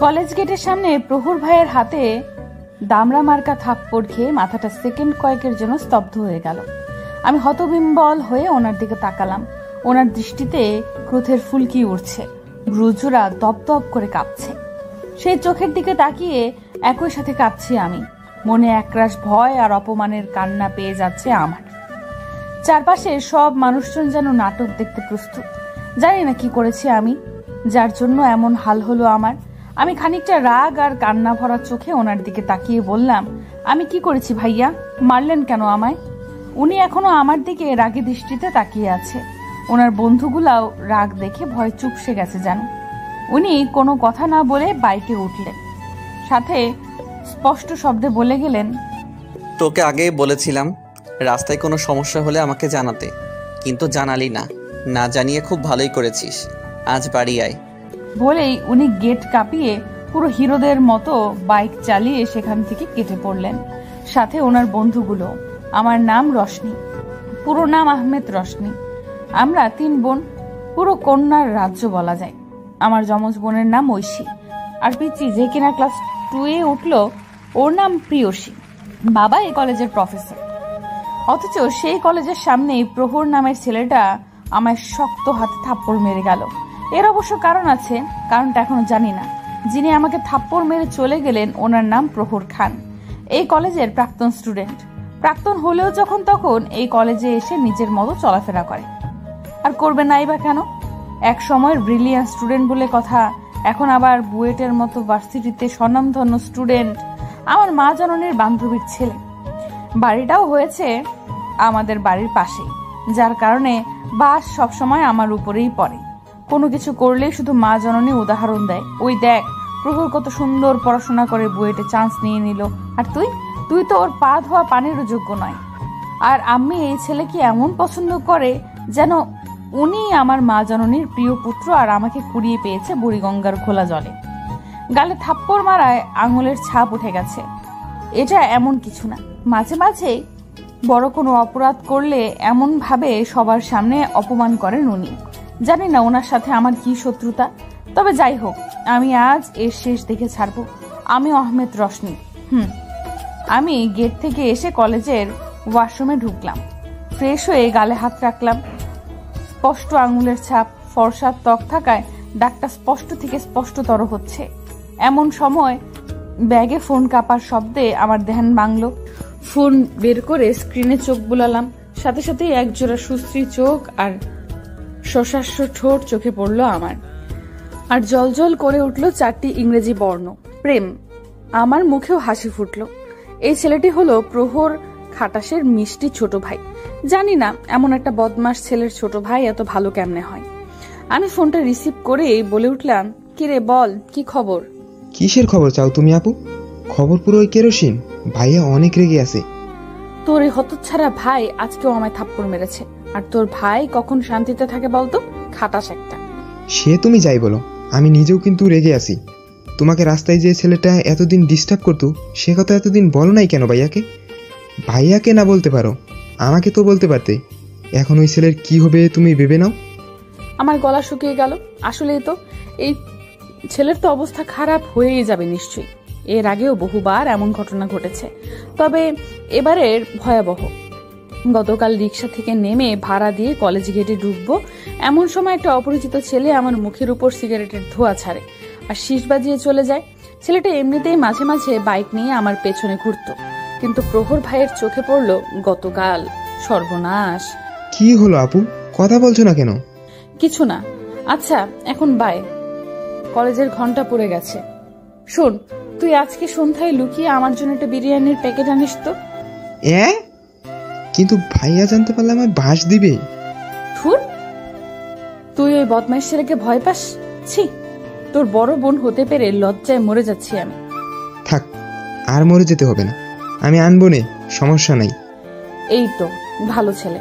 College গেটের সামনে প্রহর ভাইয়ের হাতে দামড়া মার্কা থাপ্পড় খেয়ে মাথাটা সেকেন্ড কয়েকের জন্য স্তব্ধ হয়ে গেল। আমি হতবিম্বল হয়ে ওনার দিকে তাকালাম। ওনার দৃষ্টিতে ক্রোধের ফুলকি উঠছে, ব্রুজুরা দপদপ করে কাঁপছে। সেই চোখের দিকে তাকিয়ে একই সাথে কাঁপছি আমি। মনে একরাশ ভয় আর অপমানের কান্না পেয়ে যাচ্ছে আমার। চারপাশে সব মানুষজন যেন নাটক দেখতে প্রস্তুত। জানি না কি করেছি আমি, যার জন্য এমন হাল হলো আমার। আমি খানিকটা রাগ আর কান্না ভরা চোখে ওনার দিকে তাকিয়ে বললাম, আমি কি করেছি ভাইয়া? মারলেন কেন আমায়? উনি এখনো আমার দিকে রাগী দৃষ্টিতে তাকিয়ে আছে। ওনার বন্ধুগুলাও রাগ দেখে ভয় চুপসে গেছে যেন। উনি কোনো কথা না বলে বাইকে উঠলেন, সাথে স্পষ্ট শব্দে বলে গেলেন, তোকে আগেই বলেছিলাম রাস্তায় কোনো সমস্যা হলে আমাকে জানাতে, কিন্তু জানালি না। না জানিয়ে খুব ভালোই করেছিস। আজ বাড়ি আয়। বলেই উনি গেট কাঁপিয়ে পুরো হিরোদের মতো বাইক চালিয়ে সেখান থেকে কেটে পড়লেন, সাথে ওনার বন্ধুগুলো। আমার নাম রশনি, পুরো নাম আহমেদ রশনি। আমরা 3 বোন, পুরো কন্যার রাজ্য বলা যায়। আমার যমজ বোনের নাম ঐশী, আর পিচি যে কিনা ক্লাস 2-এ উঠলো ওর নাম প্রিয়সী। বাবা এই কলেজের প্রফেসর। অথচ সেই কলেজের সামনেই প্রহর নামের ছেলেটা আমায় শক্ত হাতে থাপ্পড় মেরে গেল। এর অবশ্য কারণ আছে, কারণটা এখনো জানি না। যিনি আমাকে থাপ্পড় মেরে চলে গেলেন ওনার নাম প্রহর খান, এই কলেজের প্রাক্তন স্টুডেন্ট। প্রাক্তন হলেও যখন তখন এই কলেজে এসে নিজের মতো চলাফেরা করে। আর করবে নাই বা কেন? এক সময়ের ব্রিলিয়ান্ট স্টুডেন্ট বলে কথা, এখন আবার বুয়েটের মতো ভার্সিটিতে স্বনামধন্য স্টুডেন্ট, আমার মা জননীর বান্ধবীর ছেলে। বাড়িটাও হয়েছে আমাদের বাড়ির পাশেই, যার কারণে বাস সবসময় আমার উপরেই পড়ে। কোনো কিছু করলেই শুধু মা জননী উদাহরণ দেয়, ওই দেখ প্রহর কত সুন্দর পড়াশোনা করে বুয়েটে চান্স নিয়ে নিল, আর তুই তো ওর পা ধোয়া পানিরও যোগ্য নয়। আর আমি এই ছেলেকে এমন পছন্দ করে যেন উনি আমার মা জননীর প্রিয় পুত্র, আর আমাকে কুড়িয়ে পেয়েছে বুড়িগঙ্গার ঘোলা জলে। গালে থাপ্পড় মারায় আঙুলের ছাপ উঠে গেছে। এটা এমন কিছু না, মাঝে মাঝে বড় কোনো অপরাধ করলে এমন ভাবে সবার সামনে অপমান করেন উনি। জানি না ওনার সাথে আমার কি শত্রুতা, তবে যাই হোক, আমি আজ এর শেষ দেখে ছাড়বো। আমি আহমেদ রশনি। আমি গেট থেকে এসে কলেজের ওয়াশরুমে ঢুকলাম। ফ্রেশ হয়ে গালে হাত রাখলাম। স্পষ্ট আঙুলের ছাপ, ফর্সার ত্বক থাকায় ডাকটা স্পষ্ট থেকে স্পষ্টতর হচ্ছে। এমন সময় ব্যাগে ফোন কাঁপার শব্দে আমার ধ্যান ভাঙল। ফোন বের করে স্ক্রিনে চোখ বুলালাম, সাথে সাথে একজোড়া সুশ্রী চোখ আর সশাস্য ঠোঁট চোখে পড়ল আমার। আর জলজল করে উঠল 4টি ইংরেজি বর্ণ, প্রেম। আমার মুখেও হাসি ফুটল। এই ছেলেটি হলো প্রহর খাটাসের মিষ্টি ছোট ভাই। জানি না এমন একটা বদমাস ছেলের ছোট ভাই এত ভালো কেমনে হয়। আমি ফোনটা রিসিভ করে বলে উঠলাম, কিরে বল, কি খবর? কিসের খবর চাও তুমি আপু? খবর পুরো ওই কেরোসিন। ভাইয়া অনেক রেগে আছে। তোর এই হতচ্ছাড়া ভাই আজকেও আমায় থাপ্পড় মেরেছে। আর তোর ভাই কখন শান্তিতে থাকে বলতো? খাটাস একটা। সে তুমি যাই বলো, আমি নিজেও কিন্তু রেগে আছি। তোমাকে রাস্তায় যে ছেলেটা এতদিন ডিস্টার্ব করতো, সে কথা এতদিন বলো নাই কেন ভাইয়াকে? ভাইয়াকে না বলতে পারো, আমাকে তো বলতে পারতে। এখন ওই ছেলের কি হবে তুমি ভেবে নাও। আমার গলা শুকিয়ে গেল। আসলেই তো এই ছেলের তো অবস্থা খারাপ হয়েই যাবে নিশ্চয়ই। এর আগেও বহুবার এমন ঘটনা ঘটেছে, তবে এবারের ভয়াবহ। গতকাল রিক্সা থেকে নেমে ভাড়া দিয়ে কলেজ গেটে ঢুকবো, এমন সময় একটা অপরিচিত ছেলে আমার মুখের উপর সিগারেটের ধোঁয়া ছাড়ে আর শীষ বাজিয়ে চলে যায়। ছেলেটা এমনিতেই মাঝে মাঝে বাইক নিয়ে আমার পেছনে ঘুরতো, কিন্তু প্রহর ভাইয়ের চোখে পড়ল গতকাল। সর্বনাশ। কি হলো আপু, কথা বলছো না কেন? কিছু না। আচ্ছা এখন বাই, কলেজের ঘন্টা পড়ে গেছে। শোন, তুই আজকে সন্ধ্যায় লুকিয়ে আমার জন্য একটা বিরিয়ানির প্যাকেট আনিস তো। কিন্তু ভাইয়া জানতে পারলে আমার বাস দিবে। তুই ওই বদমাইশ ছেলেকে ভয় পাস? ছি, তোর বড় বোন হতে পেরে লজ্জায় মরে যাচ্ছি আমি। থাক, আর মরে যেতে হবে না, আমি আনবো নে, সমস্যা নাই। এই তো ভালো ছেলে।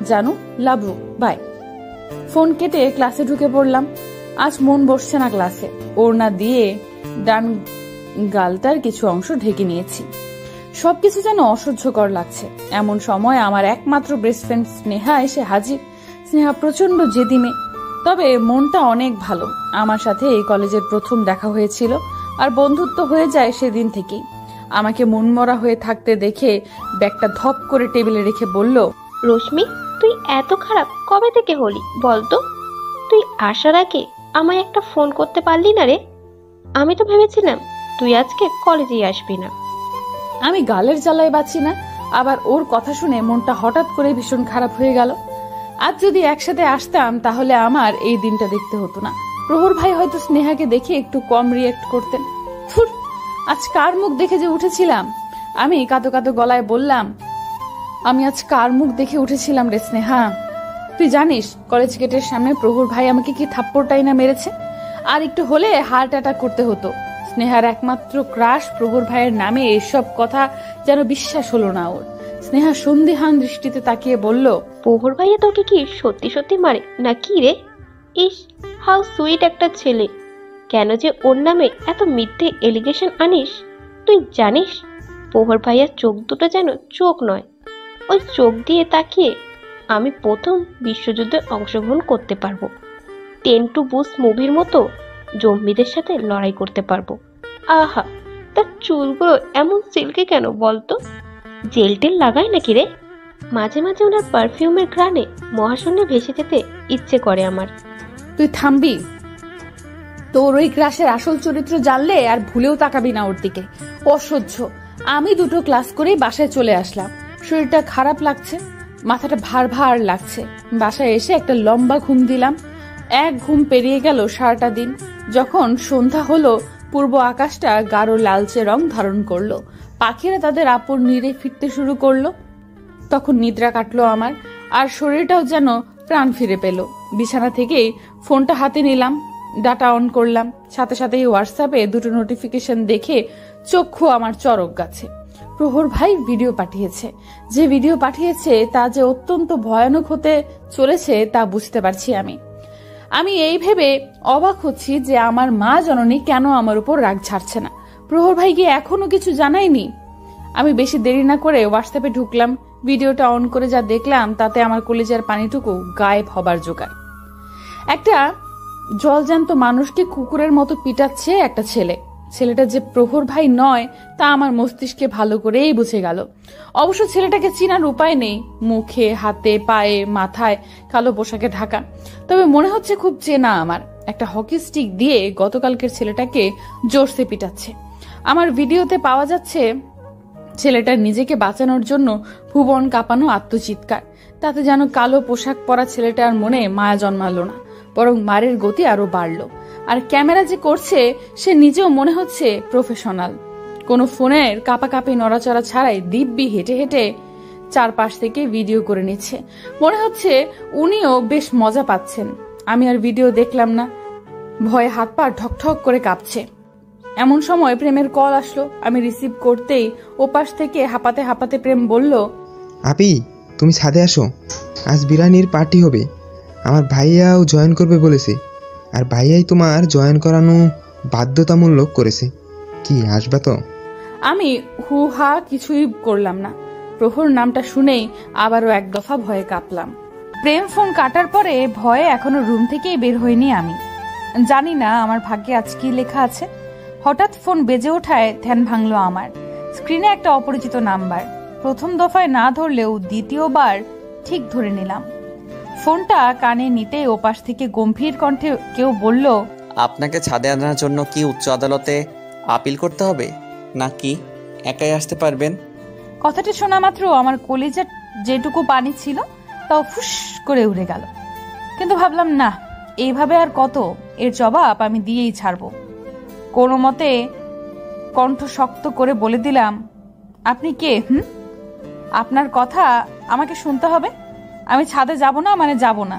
জানু, লাভ ইউ, বাই। ফোন কেটে ক্লাসে ঢুকে পড়লাম। আজ মন বসছে না ক্লাসে। ওড়না দিয়ে ডান গালটার কিছু অংশ ঢেকে নিয়েছি। সবকিছু যেন অসহ্যকর লাগছে। এমন সময় আমার একমাত্র বেস্ট ফ্রেন্ড স্নেহা এসে হাজির। স্নেহা প্রচন্ড জেদি মেয়ে। তবে মনটা অনেক ভালো। আমার সাথে এই কলেজের প্রথম দেখা হয়েছিল আর বন্ধুত্ব হয়ে যায় সেদিন থেকেই। আমাকে মনমরা হয়ে থাকতে দেখে ব্যাগটা ধপ করে টেবিলে রেখে বলল, রশ্মি, তুই এত খারাপ কবে থেকে হলি বলতো? তুই আসার আগে আমায় একটা ফোন করতে পারলি না রে? আমি তো ভেবেছিলাম তুই আজকে কলেজেই আসবি না। আমি গালের জ্বালায় বাঁচি না, আবার ওর কথা শুনে মনটা হঠাৎ করে ভীষণ খারাপ হয়ে গেল। আজ যদি একসাথে আসতাম তাহলে আমার এই দিনটা দেখতে হতো না। প্রহর ভাই হয়তো স্নেহাকে দেখে একটু কম রিয়েক্ট করতেন। ধুর, আজ কার মুখ দেখে যে উঠেছিলাম। আমি কাঁদো কাঁদো গলায় বললাম, আমি আজ কার মুখ দেখে উঠেছিলাম রে স্নেহা? তুই জানিস কলেজ গেটের সামনে প্রহর ভাই আমাকে কি থাপ্পড়টাই না মেরেছে। আর একটু হলে হার্ট অ্যাটাক করতে হতো। স্নেহার একমাত্র ক্রাশ প্রহর ভাইয়ের নামে এসব কথা যেন বিশ্বাস হলো না ওর। স্নেহা সন্দিহান দৃষ্টিতে তাকিয়ে বলল, প্রহর ভাইয়া তোকে কি সত্যি সত্যি মারে না কি রে? ইস, হাউ সুইট একটা ছেলে। কেন যে ওর নামে এত মিথ্যে এলিগেশন আনিস? তুই জানিস প্রহর ভাইয়ার চোখ দুটো যেন চোখ নয়। ওই চোখ দিয়ে তাকিয়ে আমি প্রথম বিশ্বযুদ্ধে অংশগ্রহণ করতে পারবো। 10 to Bush মুভির মতো জম্বিদের সাথে লড়াই করতে পারবো। আহা, তার চুলগুলো এমন সিল্কে কেন বলতো? জেল টেল লাগায় নাকি রে? মাঝে মাঝে ওনার পারফিউমের ঘ্রাণে মহাশূন্যে ভেসে যেতে ইচ্ছে করে আমার। তুই থামবি? তোর ওই ক্রাশের আসল চরিত্র জানলে আর ভুলেও তাকাবি না ওর দিকে। অসহ্য। আমি 2টো ক্লাস করেই বাসায় চলে আসলাম। শরীরটা খারাপ লাগছে, মাথাটা ভার ভার লাগছে। বাসায় এসে একটা লম্বা ঘুম দিলাম। এক ঘুম পেরিয়ে গেল সারাটা দিন। যখন সন্ধ্যা হলো, পূর্ব আকাশটা গাঢ় লালচে রং ধারণ করলো। পাখিরা তাদের আপন নীড়ে ফিরতে শুরু করলো। তখন নিদ্রা কাটলো আমার, আর শরীরটাও যেন প্রাণ ফিরে পেল। বিছানা থেকেই ফোনটা হাতে নিলাম, ডাটা অন করলাম। সাথে সাথেই হোয়াটসঅ্যাপে 2টো নোটিফিকেশন দেখে চক্ষু আমার চরক গাছে। প্রহর ভাই ভিডিও পাঠিয়েছে। যে ভিডিও পাঠিয়েছে তা যে অত্যন্ত ভয়ানক হতে চলেছে তা বুঝতে পারছি আমি এই ভেবে অবাক হচ্ছি যে আমার মা জননী কেন আমার উপর রাগ ছাড়ছে না। প্রহর ভাইকে এখনো কিছু জানায়নি। আমি বেশি দেরি না করে হোয়াটসঅ্যাপে ঢুকলাম। ভিডিওটা অন করে যা দেখলাম তাতে আমার কলিজার পানিটুকু গায়েব হবার জোগাড়। একটা জলজ্যান্ত মানুষকে কুকুরের মতো পিটাচ্ছে একটা ছেলে। ছেলেটা যে প্রহর ভাই নয় তা আমার মস্তিষ্কে ভালো করেই বুঝে গেল। অবশ্য ছেলেটাকে চিনার উপায় নেই। মুখে, হাতে, পায়ে, মাথায় কালো পোশাকে ঢাকা। তবে মনে হচ্ছে খুব চেনা আমার। একটা হকি স্টিক দিয়ে গতকালকের ছেলেটাকে জোরসে পিটাচ্ছে। আমার ভিডিওতে পাওয়া যাচ্ছে ছেলেটার নিজেকে বাঁচানোর জন্য ভুবন কাঁপানো আত্মচিৎকার। তাতে যেন কালো পোশাক পরা ছেলেটার মনে মায়া জন্মালো না, বরং মারের গতি আরো বাড়লো। আর ক্যামেরা যে করছে সে নিজেও মনে হচ্ছে প্রফেশনাল। কোনো ফোনের কাঁপাকাঁপি নড়াচড়া ছাড়াই দিব্যি হেঁটে হেঁটে চারপাশ থেকে ভিডিও করে নিচ্ছে। মনে হচ্ছে উনিও বেশ মজা পাচ্ছেন। আমি আর ভিডিও দেখলাম না, ভয়ে হাত পা ঠকঠক করে কাঁপছে। এমন সময় প্রেমের কল আসলো। আমি রিসিভ করতেই ওপাশ থেকে হাঁপাতে হাঁপাতে প্রেম বলল, আপি তুমি ছাদে আসো, আজ বিরিয়ানির পার্টি হবে। আমার ভাইয়াও জয়েন করবে বলেছে, আর ভাইয়াই তোমার জয়েন করানো বাধ্যতামূলক করেছে। কি আসবা তো? আমি হু হা কিছুই করলাম না। প্রহর নামটা শুনেই আবারও এক দফা ভয়ে কাঁপলাম। প্রেম ফোন কাটার পরে ভয়ে এখনো রুম থেকেই বের হইনি আমি। জানি না আমার ভাগ্যে আজ কি লেখা আছে। হঠাৎ ফোন বেজে ওঠায় ধ্যান ভাঙলো আমার। স্ক্রিনে একটা অপরিচিত নাম্বার। প্রথম দফায় না ধরলেও দ্বিতীয়বার ঠিক ধরে নিলাম। ফোনটা কানে নিতেই ওপাশ থেকে গম্ভীর কণ্ঠে কেউ বলল, আপনাকে ছাদে আনার জন্য কি উচ্চ আদালতে আপিল করতে হবে নাকি একাই আসতে পারবেন? কথাটা শোনা মাত্র আমার কলিজার যেটুকু পানি ছিল তাও ফুস করে উড়ে গেল। কিন্তু ভাবলাম না, এইভাবে আর কত, এর জবাব আমি দিয়েই ছাড়ব। কোনো মতে কণ্ঠ শক্ত করে বলে দিলাম, আপনি কে? আপনার কথা আমাকে শুনতে হবে? আমি ছাদে যাব না মানে যাব না।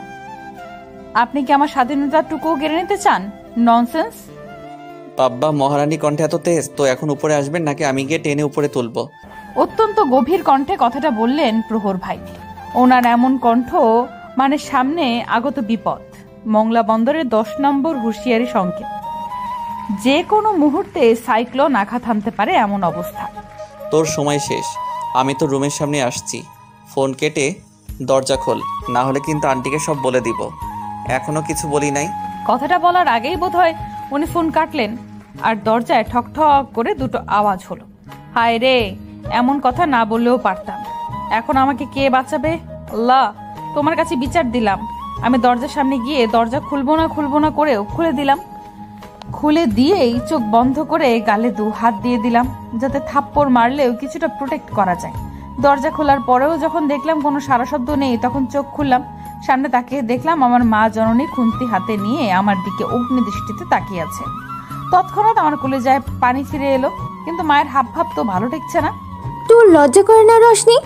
আপনি কি আমার স্বাধীনতাটুকুও কেড়ে নিতে চান? ননসেন্স। বাব্বা, মহারানী কণ্ঠে এত তেজ তো এখন উপরে আসবেন নাকি আমি গিয়ে টেনে উপরে তুলবো? অত্যন্ত গভীর কণ্ঠে কথাটা বললেন প্রহর ভাই। ওনার এমন কণ্ঠ মানে সামনে আগত বিপদ। মংলা বন্দরের 10 নম্বর হুঁশিয়ারি সংকেত। যে কোনো মুহূর্তে সাইক্লোন আঘাত হানতে পারে এমন অবস্থা। তোর সময় শেষ, আমি তো রুমের সামনে আসছি। ফোন কেটে দরজা খোল, না হলে কিন্তু আন্টিকে সব বলে দিব। এখনো কিছু বলি নাই। কথাটা বলার আগেই বোধহয় উনি ফোন কাটলেন আর দরজায় ঠক ঠক করে দুটো আওয়াজ হলো। হায় রে, এমন কথা না বললেও পারতাম। এখন আমাকে কে বাঁচাবে? আল্লাহ, তোমার কাছে বিচার দিলাম। আমি দরজার সামনে গিয়ে দরজা খুলবো না করেও খুলে দিলাম। খুলে দিয়েই চোখ বন্ধ করে গালে 2 হাত দিয়ে দিলাম, যাতে থাপ্পড় মারলেও কিছুটা প্রোটেক্ট করা যায়। দরজা খোলার পরেও যখন দেখলাম কোনো সারা শব্দ নেই, তখন চোখ খুললাম। সামনে তাকিয়ে দেখলাম আমার মা জননী খুন্তি হাতে নিয়ে আমার দিকে অগ্নি দৃষ্টিতে তাকিয়ে আছে। তৎক্ষণাৎ আমার কলিজায় পানি ফিরে এলো, কিন্তু মায়ের হাব ভাব তো ভালো ঠেকছে না। তোর লজ্জা করে না রশনি?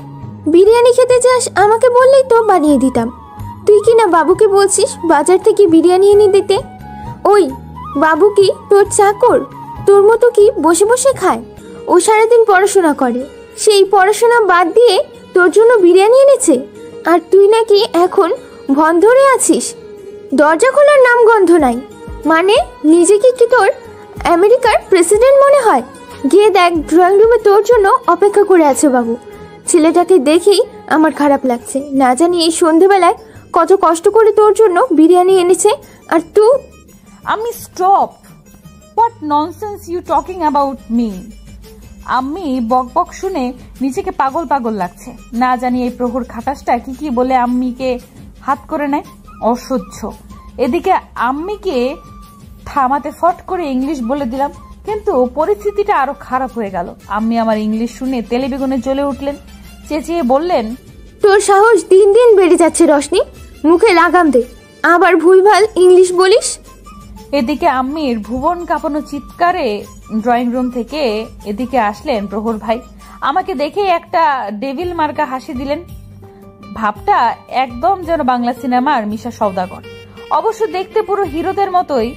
বিরিয়ানি খেতে চাস আমাকে বললেই তো বানিয়ে দিতাম। তুই কি না বাবুকে বলছিস বাজার থেকে বিরিয়ানি এনে দিতে? ওই বাবু কি তোর চাকর? তোর মতো কি বসে বসে খায়? ও সারাদিন পড়াশোনা করে, সেই পড়াশোনা বাদ দিয়ে তোর জন্য বিরিয়ানি এনেছে। আর তুই নাকি এখন ভন ধরে আছিস, দরজা খোলার নাম গন্ধ নাই। মানে নিজেকে কি তোর আমেরিকার প্রেসিডেন্ট মনে হয়? গিয়ে দেখ, ড্রয়িং রুমে তোর জন্য অপেক্ষা করে আছে বাবু। ছেলেটাকে দেখেই আমার খারাপ লাগছে। না জানি এই সন্ধেবেলায় কত কষ্ট করে তোর জন্য বিরিয়ানি এনেছে, আর তুই। আমি stop. What nonsense you talking about me? আমি বকবক শুনে নিজেকে পাগল পাগল লাগছে। না জানি এই প্রহর খাটাসটা কি বলে আম্মিকে হাত করে নেয়। অসহ্য। এদিকে আম্মিকে থামাতে ফট করে ইংলিশ বলে দিলাম, কিন্তু পরিস্থিতিটা আরো খারাপ হয়ে গেল। আম্মি আমার ইংলিশ শুনে তেলে বেগুনে জ্বলে উঠলেন, চেঁচিয়ে বললেন, তোর সাহস দিন দিন বেড়ে যাচ্ছে রশনি, মুখে লাগাম দে, আবার ভুলভাল ইংলিশ বলিস। এদিকে আম্মির ভুবন কাঁপানো চিৎকারে ড্রয়িং রুম থেকে এদিকে আসলেন প্রহর ভাই। আমাকে দেখে একটা ডেভিল মার্কা হাসি দিলেন। ভাবটা একদম যেন বাংলা সিনেমার মিশা সওদাগর। অবশ্য দেখতে পুরো হিরোদের মতোই।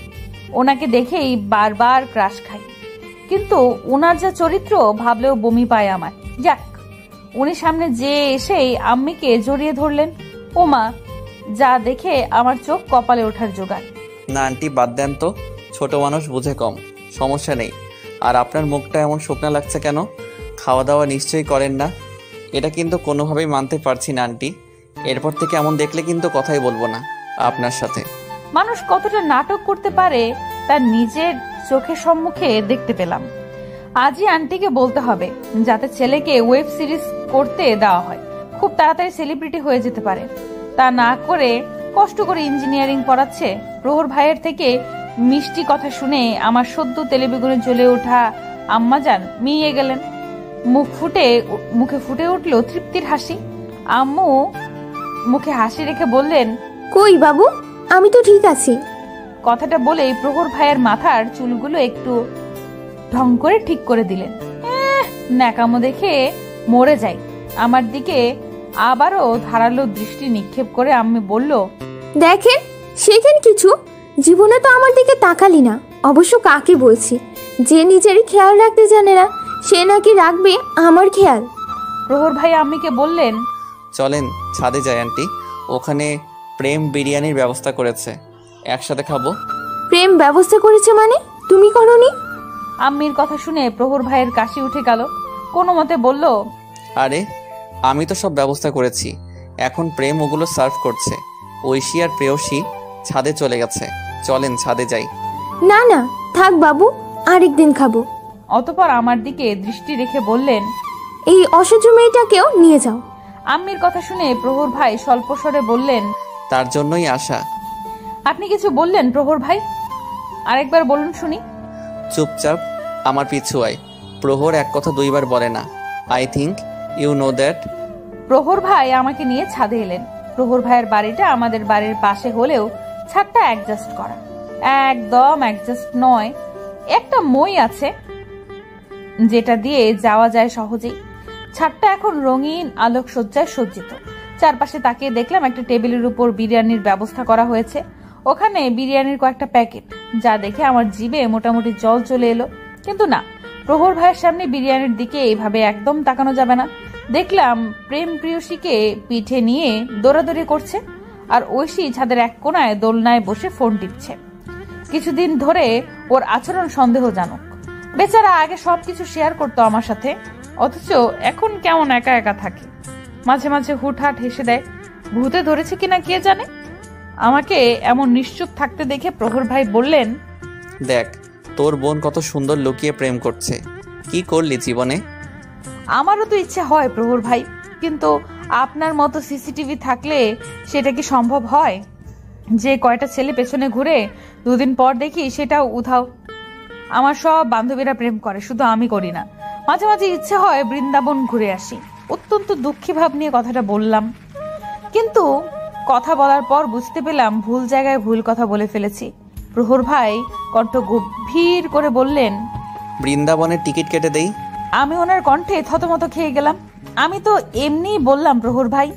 ওনাকে দেখেই বারবার ক্রাশ খাই, কিন্তু ওনার যা চরিত্র ভাবলেও বমি পায় আমার। যাক, উনি সামনে যে এসেই আম্মিকে জড়িয়ে ধরলেন। ওমা, যা দেখে আমার চোখ কপালে ওঠার জোগাড়। না আন্টি, বাদ দেন তো, ছোট মানুষ বুঝে কম, সমস্যা নেই। আর আপনার মুখটা এমন শুকনা লাগছে কেন? খাওয়া দাওয়া নিশ্চয়ই করেন না? এটা কিন্তু কোনোভাবেই মানতে পারছি না আন্টি। এরপর থেকে এমন দেখলে কিন্তু কথাই বলবো না আপনার সাথে। মানুষ কতটা নাটক করতে পারে তার নিজের চোখের সম্মুখে দেখতে পেলাম। আজই আন্টিকে বলতে হবে, যাতে ছেলেকে ওয়েব সিরিজ করতে দেওয়া হয়, খুব তাড়াতাড়ি সেলিব্রিটি হয়ে যেতে পারে। তা না করে কষ্ট করে ইঞ্জিনিয়ারিং পড়াচ্ছে। প্রহর ভাইয়ের থেকে মিষ্টি কথা শুনে আমার সদ্য তেলেবেগুনে জ্বলে ওঠা আম্মাজান মিয়ে গেলেন। মুখে ফুটে উঠল তৃপ্তির হাসি। আম্মু মুখে হাসি রেখে বললেন, কই বাবু, আমি তো ঠিক আছি। কথাটা বলেই প্রহর ভাইয়ের মাথার চুলগুলো একটু ঢং করে ঠিক করে দিলেন। ন্যাকামো দেখে মরে যাই। আমার দিকে আবারও ধারালো দৃষ্টি নিক্ষেপ করে আম্মি বলল, দেখেন শেখেন কিছু, জীবনে তো আমার দিকে তাকালি না। অবশ্য কাকে বলছি? যে নিজের খেয়াল রাখতে জানে না, সে নাকি রাখবে আমার খেয়াল। প্রহর ভাই আম্মিকে বললেন, চলেন ছাদে যাই আন্টি, ওখানে প্রেম বিরিয়ানির ব্যবস্থা করেছে, একসাথে খাবো। প্রেম ব্যবস্থা করেছে মানে? তুমি করনি? আম্মির কথা শুনে প্রহর ভাইয়ের কাশি উঠে গেল। কোনো মতে বলল, আরে আমি তো সব ব্যবস্থা করেছি, এখন প্রেম ওগুলো সার্ভ করছে। ঐশী আর প্রেয়সী ছাদে চলে গেছে, চলেন ছাদে যাই। না না থাক বাবু, আরেকদিন খাবো। অতঃপর আমার দিকে দৃষ্টি রেখে বললেন, এই অসহ্য মেয়েটাকেও নিয়ে যাও। আম্মির কথা শুনে প্রহর ভাই স্বল্প স্বরে বললেন, তার জন্যই আশা। আপনি কিছু বললেন প্রহর ভাই? আরেকবার বলুন শুনি। চুপচাপ আমার পিছু আয়। প্রহর এক কথা 2 বার বলে না। I think you know that. Prahar ভাই আমাকে নিয়ে ছাদে এলেন। প্রহর ভাইয়ের বাড়িটা আমাদের বাড়ির পাশে হলেও ছাদটা অ্যাডজাস্ট করা। একদম অ্যাডজাস্ট নয়, একটা মই আছে যেটা দিয়ে যাওয়া যায় সহজেই। ছাদটা এখন রঙিন আলোকসজ্জায় সজ্জিত। চারপাশে তাকিয়ে দেখলাম একটা টেবিলের উপর বিরিয়ানির ব্যবস্থা করা হয়েছে। ওখানে বিরিয়ানির কয়েকটা প্যাকেট, যা দেখে আমার জিভে মোটামুটি জল চলে এলো। কিন্তু না, প্রহর ভাইয়ের সামনে বিরিয়ানির দিকে এইভাবে একদম তাকানো যাবে না। দেখলাম প্রেম প্রিয়সীকে পিঠে নিয়ে দৌড়াদৌড়ি করছে, আর ঐশী ছাদের এক কোনায় দোলনায় বসে ফোন টিপছে। কিছুদিন ধরে ওর আচরণ সন্দেহজনক। বেচারা আগে সবকিছু শেয়ার করতো আমার সাথে, অথচ এখন কেমন একা একা থাকে। মাঝে মাঝে হুটহাট হেসে দেয়। ভূতে ধরেছে কিনা কে জানে। আমাকে এমন নিশ্চুপ থাকতে দেখে প্রহর ভাই বললেন, দেখ তোর বোন কত সুন্দর লুকিয়ে প্রেম করছে। কি করলি জীবনে? আমারও তো ইচ্ছে হয় প্রহর ভাই, কিন্তু আপনার মতো সিসিটিভি থাকলে সেটা কি সম্ভব হয়? যে কয়টা ছেলে পেছনে ঘুরে 2 দিন পর দেখি সেটাও উধাও। আমার সব বান্ধবীরা প্রেম করে, শুধু আমি করি না। মাঝে মাঝে ইচ্ছে হয় বৃন্দাবন ঘুরে আসি। অত্যন্ত দুঃখী ভাব নিয়ে কথাটা বললাম, কিন্তু কথা বলার পর বুঝতে পেলাম ভুল জায়গায় ভুল কথা বলে ফেলেছি। প্রহর ভাই কণ্ঠ গভীর করে বললেন, বৃন্দাবনের টিকিট কেটে দেই। আমি ওনার কণ্ঠে থতমত খেয়ে গেলাম। আমি তো এমনিই বললাম প্রহর ভাই,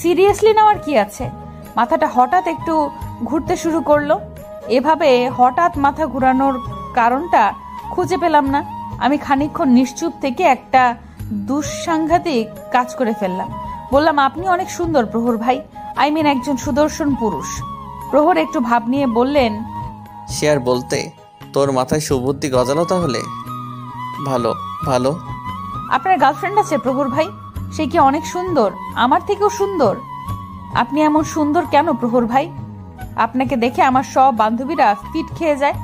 সিরিয়াসলি নেওয়ার কি আছে? মাথাটা হঠাৎ একটু ঘুরতে শুরু করলো। এভাবে হঠাৎ মাথা ঘুরানোর কারণটা খুঁজে পেলাম না। আমি খানিকক্ষণ নিশ্চুপ থেকে একটা দুঃসাংঘাতিক কাজ করে ফেললাম। বললাম, আপনি অনেক সুন্দর প্রহর ভাই, একজন সুদর্শন পুরুষ। প্রহর একটু ভাব নিয়ে বললেন, সে আর বলতে, তোর মাথায় সুবুদ্ধি গজালো তাহলে? ভালো ভালো। আপনার গার্লফ্রেন্ড আছে প্রহর ভাই? সে কি অনেক সুন্দর? আমার থেকেও সুন্দর? আপনি এমন সুন্দর কেন প্রহর ভাই? আপনাকে দেখে আমার সব বান্ধবীরা ফিট খেয়ে যায়।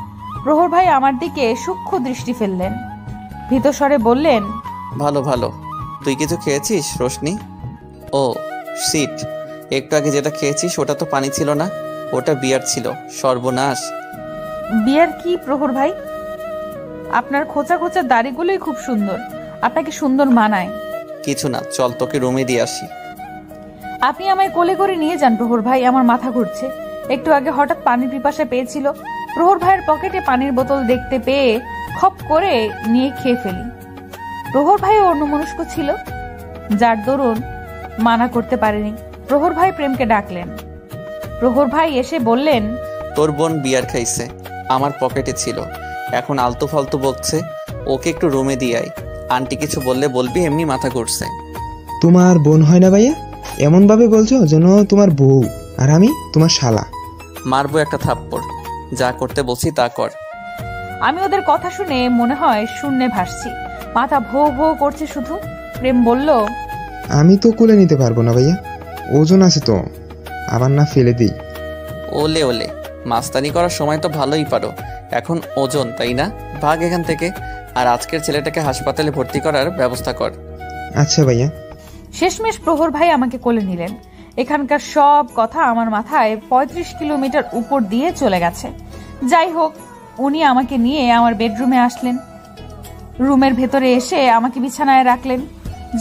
প্রহর ভাই আমার দিকে সূক্ষ্ম দৃষ্টি ফেললেন, ভীত স্বরে বললেন, ভালো ভালো। তুই কিছু খেয়েছিস রোশনি? ও শিট, একটু আগে যেটা খেয়েছিস ওটা তো পানি ছিল না, ওটা বিয়ার ছিল। সর্বনাশ। বিয়ার কি প্রহর ভাই? আপনার খোঁচা খোঁচা দাড়িগুলোই খুব সুন্দর, আপনাকে সুন্দর মানায়। কিছু না, চল তোকে রুমে দিয়ে আসি। আপনি আমায় কোলে করে নিয়ে যান প্রহর ভাই, আমার মাথা ঘুরছে। একটু আগে হঠাৎ পানির পিপাসা পেয়েছিল। প্রহর ভাইয়ের পকেটে পানির বোতল দেখতে পেয়ে খপ করে নিয়ে খেয়ে ফেলি। প্রহর ভাই অন্যমনস্ক ছিল, যার দরুন মানা করতে পারেনি। প্রহর ভাই প্রেমকে ডাকলেন। প্রহর ভাই এসে বললেন, তোর বোন বিয়ার খাইছে, আমার পকেটে ছিল, এখন আলতু ফালতু বকছে। ওকে একটু রুমে দিয়ে আয়। আন্টি কিছু বললে বলবি এমনি মাথা ঘুরছে। তোমার বোন হয় না ভাইয়া? এমনভাবে বলছো যেন তোমার বউ আর আমি তোমার শালা। মারবো একটা থাপ্পড়। যা করতে বলছি তা কর। আমি ওদের কথা শুনে মনে হয় শূন্যে ভাসছি, মাথা ভো ভো করছে শুধু। প্রেম বলল, আমি তো কোলে নিতে পারবো না ভাইয়া, ওজন আছে তো, আবার না ফেলে দিই। ওলে ওলে, মাস্তানি করার সময় তো ভালোই পারো, এখন ওজন তাই না? ভাগ এখান থেকে, আর আজকের ছেলেটাকে হাসপাতালে ভর্তি করার ব্যবস্থা কর। আচ্ছা ভাইয়া। শেষমেশ প্রহর ভাই আমাকে কোলে নিলেন। এখানকার সব কথা আমার মাথায় 35 কিলোমিটার উপর দিয়ে চলে গেছে। যাই হোক, উনি আমাকে নিয়ে আমার বেডরুমে আসলেন। রুমের ভেতরে এসে আমাকে বিছানায় রাখলেন।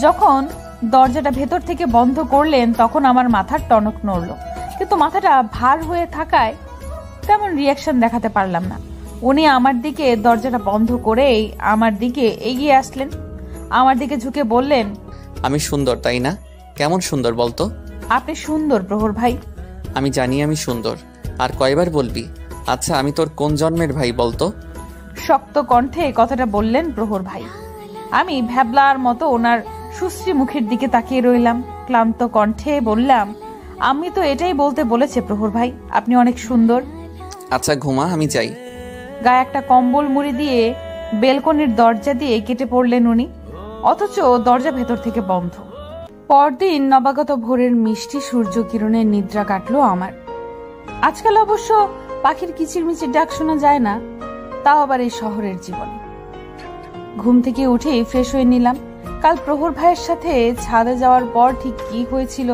যখন দরজাটা ভেতর থেকে বন্ধ করলেন তখন আমার মাথার টনক নড়ল, কিন্তু মাথাটা ভার হয়ে থাকায় তেমন রিয়াকশন দেখাতে পারলাম না। উনি আমার দিকে দরজাটা বন্ধ করেই আমার দিকে এগিয়ে আসলেন। আমার দিকে ঝুঁকে বললেন, আমি সুন্দর তাই না? কেমন সুন্দর বলতো? আপনি সুন্দর প্রহর ভাই। আমি জানি আমি সুন্দর, আর কয়বার বলবি? আচ্ছা আমি তোর কোন জন্মের ভাই বলতো? শক্ত কণ্ঠে কথাটা বললেন প্রহর ভাই। আমি ভ্যাবলার মতো ওনার সুশ্রী মুখের দিকে তাকিয়ে রইলাম। ক্লান্ত কণ্ঠে বললাম, আমি তো এটাই বলতে বলেছে প্রহর ভাই, আপনি অনেক সুন্দর। আচ্ছা ঘুমা, আমি যাই। গায়ে একটা কম্বল মুড়ি দিয়ে বেলকনির দরজা দিয়ে কেটে পড়লেন উনি, অথচ দরজা ভেতর থেকে বন্ধ। পরদিন নবাগত ভোরের মিষ্টি সূর্য কিরণে নিদ্রা কাটলো আমার। আজকাল অবশ্য পাখির কিচিরমিচির ডাক শোনা যায় না, তাও আবার এই শহরের জীবনে। ঘুম থেকে উঠেই ফ্রেশ হয়ে নিলাম। কাল প্রহর ভাইয়ের সাথে ছাদে যাওয়ার পর ঠিক কি হয়েছিল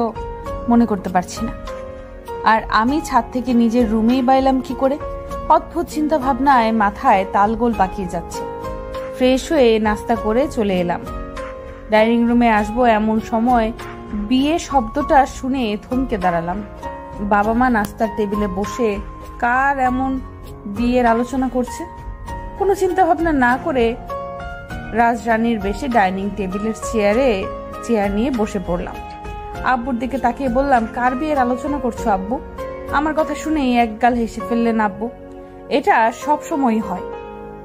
মনে করতে পারছি না। আর আমি ছাদ থেকে নিজের রুমেই বাইলাম কি করে? অদ্ভুত চিন্তা ভাবনায় মাথায় তালগোল পাকিয়ে যাচ্ছে। ফ্রেশ হয়ে নাস্তা করে চলে এলাম। ডাইনিং রুমে আসবো এমন সময় বিয়ে শব্দটা শুনে থমকে দাঁড়ালাম। বাবা মা নাস্তার টেবিলে বসে কার এমন বিয়ের আলোচনা করছে। কোনো চিন্তা ভাবনা না করে রাজরানীর বেশে ডাইনিং টেবিলের চেয়ার নিয়ে বসে পড়লাম। আব্বুর দিকে তাকিয়ে বললাম, কার বিয়ের আলোচনা করছো আব্বু? আমার কথা শুনেই একগাল হেসে ফেললেন আব্বু। এটা সব সময়ই হয়।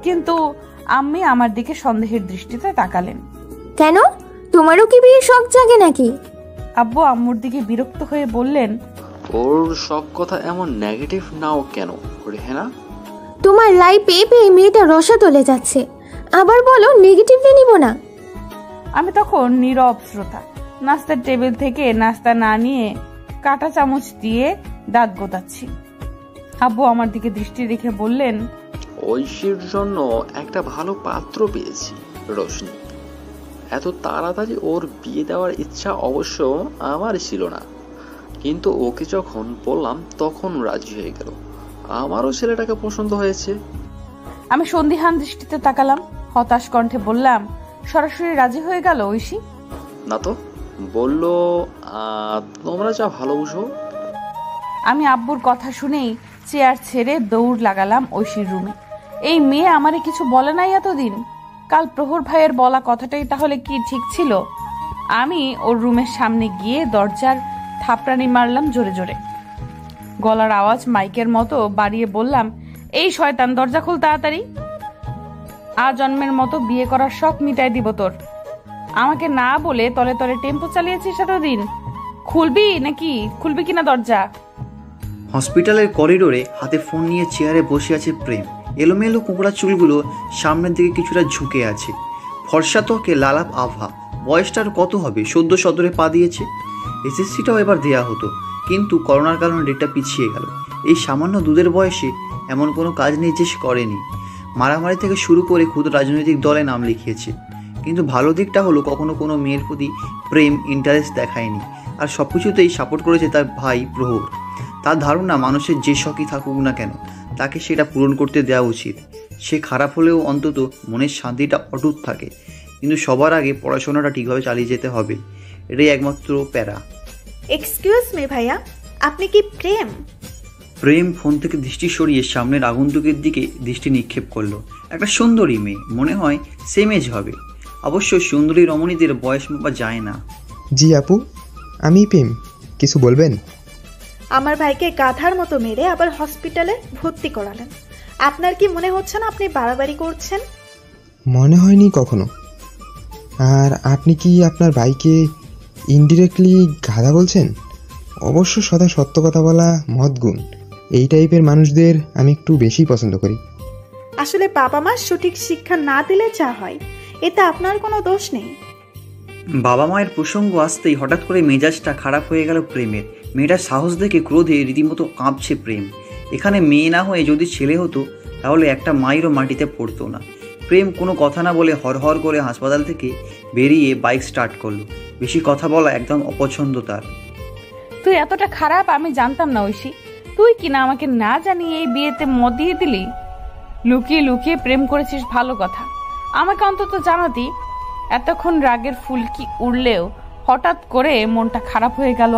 কিন্তু আম্মি আমার দিকে সন্দেহের দৃষ্টিতে তাকালেন। কেন, তোমারও কি বিয়ের শখ জাগে নাকি? আব্বু আম্মুর দিকে বিরক্ত হয়ে বললেন, ওর সব কথা এমন নেগেটিভ নাও কেন রেহেনা? তোমার লাই পেয়ে পেয়ে মেয়েটা রসা তোলে যাচ্ছে, আবার বলো নেগেটিভলি নিব না। আমি তখন নীরব শ্রোতা। নাস্তার টেবিল থেকে নাস্তা না নিয়ে কাঁটা চামচ দিয়ে দাঁত গোতাচ্ছি। আব্বু আমার দিকে দৃষ্টি রেখে বললেন, ঐশীর জন্য একটা ভালো পাত্র পেয়েছি রোশনি। এত তাড়াতাড়ি ওর বিয়ে দেওয়ার ইচ্ছা অবশ্য আমার ছিল না, কিন্তু ওকে যখন বললাম তখন রাজি হয়ে গেল। আমারও ছেলেটাকে পছন্দ হয়েছে। আমি সন্দিহান দৃষ্টিতে তাকালাম, হতাশ কণ্ঠে বললাম, সরাসরি রাজি হয়ে গেল ঐশী? না তো, বললো তোমরা যা ভালো বুঝো। আমি আব্বুর কথা শুনেই চেয়ার ছেড়ে দৌড় লাগালাম ঐশীর রুমে। এই মেয়ে আমারে কিছু বলে নাই এতদিন। কাল প্রহর ভাইয়ের বলা কথাটাই তাহলে কি ঠিক ছিল? আমি ওর রুমের সামনে গিয়ে দরজার থাপড়ানি মারলাম জোরে জোরে। গলার আওয়াজ মাইকের মতো বাড়িয়ে বললাম, এই শয়তান, দরজা খুল তাড়াতাড়ি। আজন্মের মতো বিয়ে করার শখ মিটাই দিব তোর। আমাকে না বলে তলে তলে টেম্পো চালিয়েছিস এতদিন। খুলবি কিনা দরজা? হসপিটালের করিডোরে হাতে ফোন নিয়ে চেয়ারে বসে আছে প্রেম। এলোমেলো কোঁকড়া চুলগুলো সামনের দিকে কিছুটা ঝুঁকে আছে। ফর্সা ত্বকে লালাপ আভা। বয়সটার কত হবে? 14-17 পা দিয়েছে। এসএসসিটাও এবার দেয়া হতো, কিন্তু করোনার কারণে ডেটটা পিছিয়ে গেল। এই সামান্য দুধের বয়সে এমন কোনো কাজ নেই যে সে করেনি। মারামারি থেকে শুরু করে ক্ষুদ্র রাজনৈতিক দলে নাম লিখিয়েছে। কিন্তু ভালো দিকটা হলো কখনো কোনো মেয়ের প্রতি প্রেম ইন্টারেস্ট দেখায়নি, আর সব কিছুতেই সাপোর্ট করেছে তার ভাই প্রহর। তার ধারণা মানুষের যে শখই থাকুক না কেন তাকে সেটা পূরণ করতে দেওয়া উচিত। সে খারাপ হলেও অন্তত মনের শান্তিটা অটুট থাকে। কিন্তু সবার আগে পড়াশোনাটা ঠিকভাবে চালিয়ে যেতে হবে, এটাই একমাত্র প্যারা। এক্সকিউজ মি ভাইয়া, আপনি কি প্রেম? প্রেম ফোন থেকে দৃষ্টি সরিয়ে সামনের আগন্তুকের দিকে দৃষ্টি নিক্ষেপ করলো। একটা সুন্দরী মেয়ে, মনে হয় সেম এজ হবে। অবশ্য সুন্দরী রমণীদের বয়স মাপা যায় না। জি আপু, আমি প্রেম। কিছু বলবেন? আমার ভাইকে গাধার মতো মেরে আবার হসপিটালে ভর্তি করালেন। আপনার কি মনে হচ্ছে না আপনি বাড়াবাড়ি করছেন? মনে হয়নি কখনো। আর আপনি কি আপনার ভাইকে ইনডিরেক্টলি গাধা বলছেন? অবশ্য সদা সত্য কথা বলা মহৎ গুণ। এই টাইপের মানুষদের আমি একটু বেশি পছন্দ করি। আসলে বাবা মা সঠিক শিক্ষা না দিলে যা হয়, এতে আপনার কোনো দোষ নেই। বাবা মায়ের প্রসঙ্গ আসতেই হঠাৎ করে মেজাজটা খারাপ হয়ে গেল প্রেমের। মেয়েটার সাহস দেখে ক্রোধে রীতিমতো কাঁপছে প্রেম। এখানে মেয়ে না হয়ে যদি ছেলে হতো তাহলে একটা মাইরও মাটিতে পড়তো না। প্রেম কোনো কথা না বলে হরহর করে হাসপাতাল থেকে বেরিয়ে বাইক স্টার্ট করলো। বেশি কথা বলা একদম অপছন্দ তার। তুই এতটা খারাপ আমি জানতাম না ঐশী। তুই কিনা আমাকে না জানিয়ে এই বিয়েতে মত দিয়ে দিলি। লুকিয়ে লুকিয়ে প্রেম করেছিস ভালো কথা, আমাকে অন্তত জানাতি। এতক্ষণ রাগের ফুলকি উড়লেও হঠাৎ করে মনটা খারাপ হয়ে গেল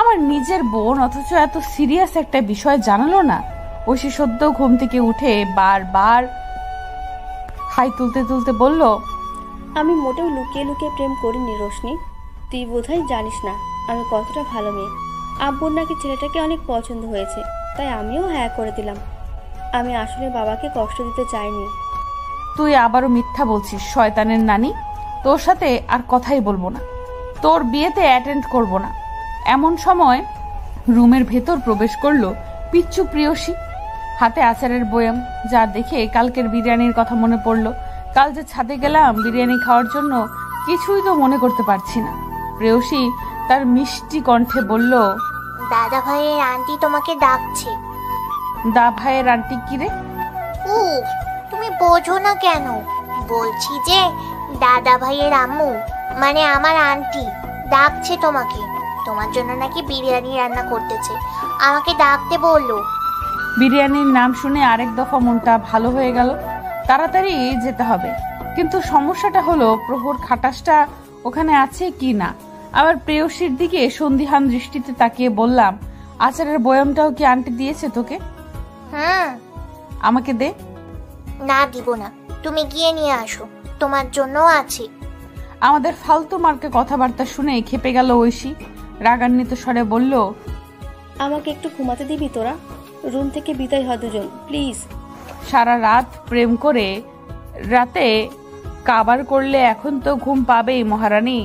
আমার নিজের বোন, অথচ এত সিরিয়াস একটা বিষয় জানালো না। ঐশী সদ্য ঘুম থেকে উঠে বারবার হাই তুলতে তুলতে বলল, আমি মোটেও লুকিয়ে লুকিয়ে প্রেম করিনি রোশনি। তুই বোধহয় জানিস না আমি কতটা ভালো মেয়ে। আব্বুর নাকি ছেলেটাকে অনেক পছন্দ হয়েছে, তাই আমিও হ্যাঁ করে দিলাম। আমি আসলে বাবাকে কষ্ট দিতে চাইনি। তুই আবারও মিথ্যা বলছিস শয়তানের নানি। তোর সাথে আর কথাই বলবো না, তোর বিয়েতে অ্যাটেন্ড করব না। এমন সময় রুমের ভেতর প্রবেশ করলো পিচ্চু প্রিয়সী, হাতে আচারের বয়াম। যা দেখে কালকের বিরিয়ানির কথা মনে পড়লো। কাল যে ছাদে গেলাম বিরিয়ানি খাওয়ার জন্য, কিছুই তো মনে করতে পারছি না। প্রেয়সী তার মিষ্টি কণ্ঠে বলল, দাদা ভাইয়ের আন্টি তোমাকে ডাকছে। দা ভাইয়ের আন্টি কি রে? উফ, তুমি বোঝো না কেন? বলছি যে দাদা ভাইয়ের আম্মু, মানে আমার আন্টি ডাকছে তোমাকে। তোমার জন্য নাকি বিরিয়ানি রান্না করতেছে, আমাকে ডাকতে বললো। বিরিয়ানির নাম শুনে আরেক দফা মনটা ভালো হয়ে গেল। তাড়াতাড়ি যেতে হবে, কিন্তু সমস্যাটা হলো প্রহর খাটাসটা ওখানে আছে কি না। আবার প্রেয়সীর দিকে সন্দিহান দৃষ্টিতে তাকিয়ে বললাম, আচারের বয়ামটাও কি আন্টি দিয়েছে তোকে? আমাকে দে। না দিব না, তুমি গিয়ে নিয়ে আসো, তোমার জন্য আছে। আমাদের ফালতু মার্কে কথাবার্তা শুনে খেপে গেল ঐশী। রাগান্বিত স্বরে বলল, আমাকে একটু ঘুমাতে দিবি তোরা? রুম থেকে বিদায় হ দুজন প্লিজ। সারা রাত প্রেম করে রাতে কাবার করলে এখন তো ঘুম পাবেই মহারানী।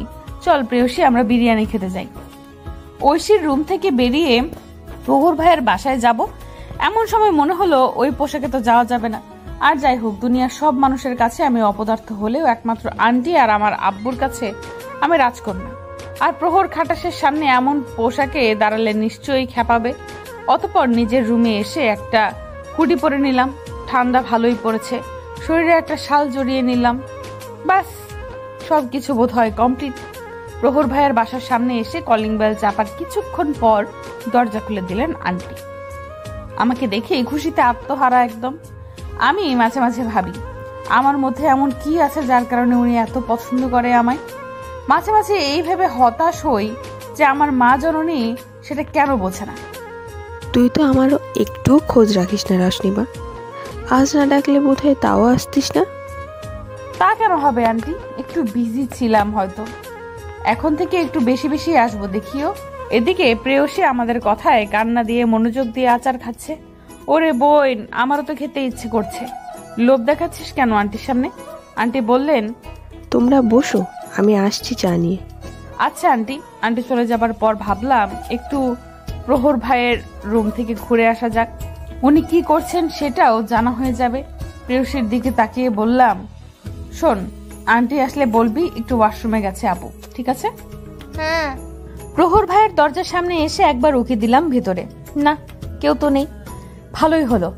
চল প্রেয়সী, আমরা বিরিয়ানি খেতে যাই। ঐশীর রুম থেকে বেরিয়ে প্রহর ভাইয়ের বাসায় যাব, এমন সময় মনে হলো ওই পোশাকে তো যাওয়া যাবে না। আর যাই হোক, দুনিয়ার সব মানুষের কাছে আমি অপদার্থ হলেও একমাত্র আন্টি আর আমার আব্বুর কাছে আমি রাজকন্যা। আর প্রহর খাটাসের সামনে এমন পোশাকে দাঁড়ালে নিশ্চয়ই খেপাবে। অতঃপর নিজের রুমে এসে একটা হুডি পরে নিলাম, ঠান্ডা ভালোই পড়েছে, শরীরে একটা শাল জড়িয়ে নিলাম, বাস সব কিছু বোধ হয় কমপ্লিট। প্রহর ভাইয়ের বাসার সামনে এসে কলিং বেল চাপার কিছুক্ষণ পর দরজা খুলে দিলেন আন্টি। আমাকে দেখে খুশিতে আত্মহারা একদম। আমি মাঝে মাঝে ভাবি আমার মধ্যে এমন কি আছে যার কারণে উনি এত পছন্দ করে আমায়। মাঝে মাঝে এই ভেবে হতাশ হই যে আমার মা জননী সেটা কেন বোঝে না। তুই তো আমারও একটু খোঁজ রাখিস না রশনিবা, আজ না ডাকলে বোধহয় তাও আসতিস না। তা কেন হবে আন্টি, একটু বিজি ছিলাম হয়তো, এখন থেকে একটু বেশি বেশি আসবো দেখিও। এদিকে প্রেয়সী আমাদের কথায় কান্না দিয়ে মনোযোগ দিয়ে আচার খাচ্ছে। ওরে বোন, আমারও তো খেতে ইচ্ছে করছে। লোভ দেখাচ্ছিস কেন আন্টির সামনে? আন্টি বললেন, তোমরা বসো, আমি আসছি চা নিয়ে। আচ্ছা আন্টি। আন্টি চলে যাবার পর ভাবলাম একটু প্রহর ভাইয়ের রুম থেকে ঘুরে আসা যাক, উনি কি করছেন সেটাও জানা হয়ে যাবে। প্রেয়সীর দিকে তাকিয়ে বললাম, শোন, আন্টি আসলে বলবি একটু ওয়াশরুমে গেছে আপু, ঠিক আছে? প্রহর ভাইয়ের দরজার সামনে এসে একবার উকি দিলাম ভেতরে, না কেউ তো নেই। ভালোই হলো।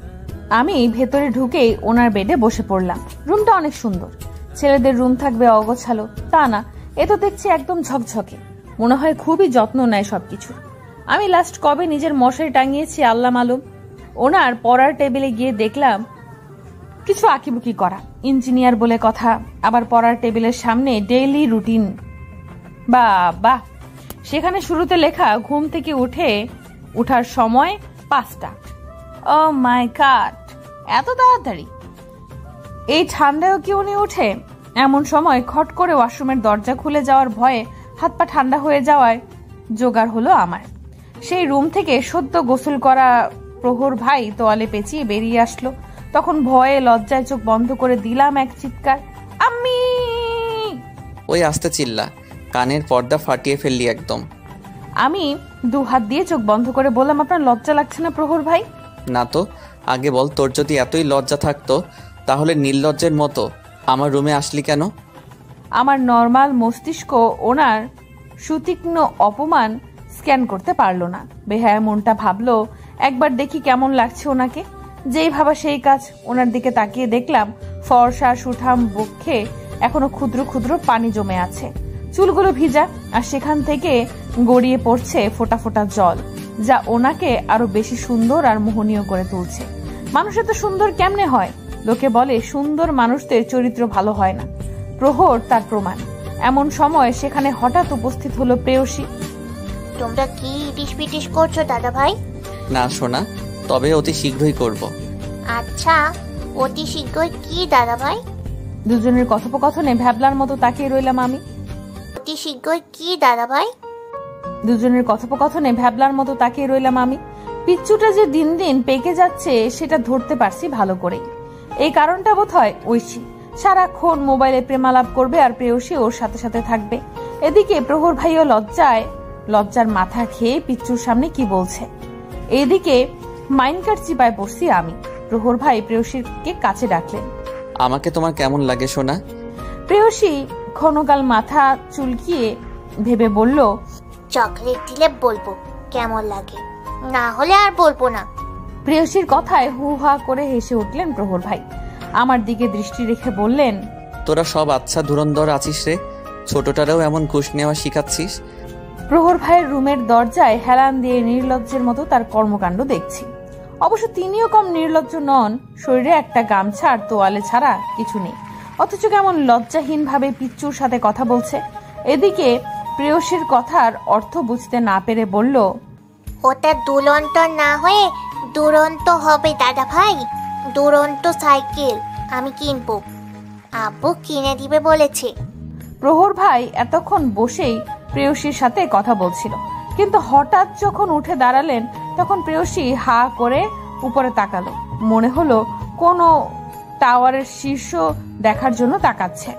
আমি ভেতরে ঢুকেই ওনার বেডে বসে পড়লাম। রুমটা অনেক সুন্দর। ছেলেদের রুম থাকবে অগোছালো তা না, এ তো দেখছি একদম ঝকঝকে, মনে হয় খুবই যত্ন নেয় সবকিছু। আমি লাস্ট কবে নিজের মশারি টাঙিয়েছি আল্লাহ মালুম। ওনার পড়ার টেবিলে গিয়ে দেখলাম কিছু আঁকিবুকি করা, ইঞ্জিনিয়ার বলে কথা। আবার পড়ার টেবিলের সামনে ডেইলি রুটিন, বাহ, সেখানে শুরুতে লেখা ঘুম থেকে উঠার সময় 5টা। ও মাই গড, এত তাড়াতাড়ি! এই ঠান্ডায়ও কি উনি ওঠে? এমন সময় খট করে ওয়াশরুমের দরজা খুলে যাওয়ার ভয়ে হাত পা ঠান্ডা হয়ে যাওয়ায় জোগাড় হলো আমার। সেই রুম থেকে সদ্য গোসল করা প্রহর ভাই তোয়ালে পেঁচিয়ে বেরিয়ে আসলো। তখন ভয়ে লজ্জায় চোখ বন্ধ করে দিলাম এক চিৎকার, আম্মি! ওই আস্তে চিল্লা, কানের পর্দা ফাটিয়ে ফেললি একদম। আমি 2 হাত দিয়ে চোখ বন্ধ করে বললাম, আপনার লজ্জা লাগছে না প্রহর ভাই? না তো, আগে বল, তোর যদি এতই লজ্জা থাকতো তাহলে নির্লজ্জের মতো আমার রুমে আসলি কেন? আমার নর্মাল মস্তিষ্ক ওনার সুতীক্ষ্ণ অপমান স্ক্যান করতে পারলো না। বেহায়া মনটা ভাবলো একবার দেখি কেমন লাগছে ওনাকে। যেই ভাবা সেই কাজ। ওনার দিকে তাকিয়ে দেখলাম ফর্সা সুঠাম বক্ষে এখনো ক্ষুদ্র ক্ষুদ্র পানি জমে আছে, চুলগুলো ভিজা, আর সেখান থেকে গড়িয়ে পড়ছে ফোঁটা ফোঁটা জল, যা ওনাকে আরো বেশি সুন্দর আর মোহনীয় করে তুলছে। মানুষ এত সুন্দর কেমনে হয়? লোকে বলে সুন্দর মানুষদের চরিত্র ভালো হয় না। প্রহর তার প্রমাণ। এমন সময় সেখানে হঠাৎ উপস্থিত হলো প্রেয়সী। তোমরা কি ইটিস পিটিস করছো দাদা ভাই? না সোনা, তবে অতি শীঘ্রই করব। আচ্ছা, অতি শীঘ্রই কি দাদা ভাই? দুজনের কথোপকথনে ভ্যাবলার মতো তাকিয়ে রইলাম আমি। অতি শীঘ্রই কি দাদা ভাই? দুজনের কথোপকথনে ভ্যাবলার মতো তাকিয়ে রইলাম আমি। পিচ্চুটা যে দিন দিন পেকে যাচ্ছে সেটা ধরতে পারছি ভালো করে। এই কারণটা বোধ হয় ঐশী সারাক্ষণ মোবাইলে প্রেমালাপ করবে আর প্রেয়সী ওর সাথে সাথে থাকবে। এদিকে প্রহর ভাইও লজ্জার মাথা খেয়ে পিচ্চুর সামনে কি বলছে। এইদিকে মাইনকার চিপায় পড়ছি আমি। প্রহর ভাই প্রেয়সীকে কাছে ডাকলেন। আমাকে তোমার কেমন লাগে সোনা? প্রেয়সী ক্ষণকাল মাথা চুলকিয়ে ভেবে বলল, চকলেট দিলে বলবো কেমন লাগে, না হলে আর বলবো না। প্রেয়সীর কথায় হু হা করে হেসে উঠলেন প্রহর ভাই। আমার দিকে দৃষ্টি রেখে বললেন, তোরা সব আচ্ছা ধুরন্ধর আছিস রে, ছোটটারেও এমন ঘুষ নেওয়া শিখাচ্ছিস। প্রহর ভাইয়ের রুমের দরজায় হেলান দিয়ে নির্লজ্জের মতো তার কর্মকাণ্ড দেখছি। অবশ্য তিনিও কম নির্লজ্জ নন। শরীরে একটা গামছা আর তোয়ালে ছাড়া কিছু নেই, অথচ কেমন লজ্জাহীন ভাবে পিচ্চুর সাথে কথা বলছে। এদিকে প্রেয়সীর কথার অর্থ বুঝতে না পেরে বলল, ওটা দুলন্ত না হয়ে দুরন্ত হবে দাদা ভাই। দুরন্ত সাইকেল আমি কিনবো, আব্বু কিনে দিবে বলেছে। প্রহর ভাই এতক্ষণ বসেই প্রেয়সীর সাথে কথা বলছিল, কিন্তু হঠাৎ যখন উঠে দাঁড়ালেন তখন প্রেয়সী হা করে উপরে তাকালো। মনে হলো কোনো টাওয়ারের শীর্ষ দেখার জন্য তাকাচ্ছে।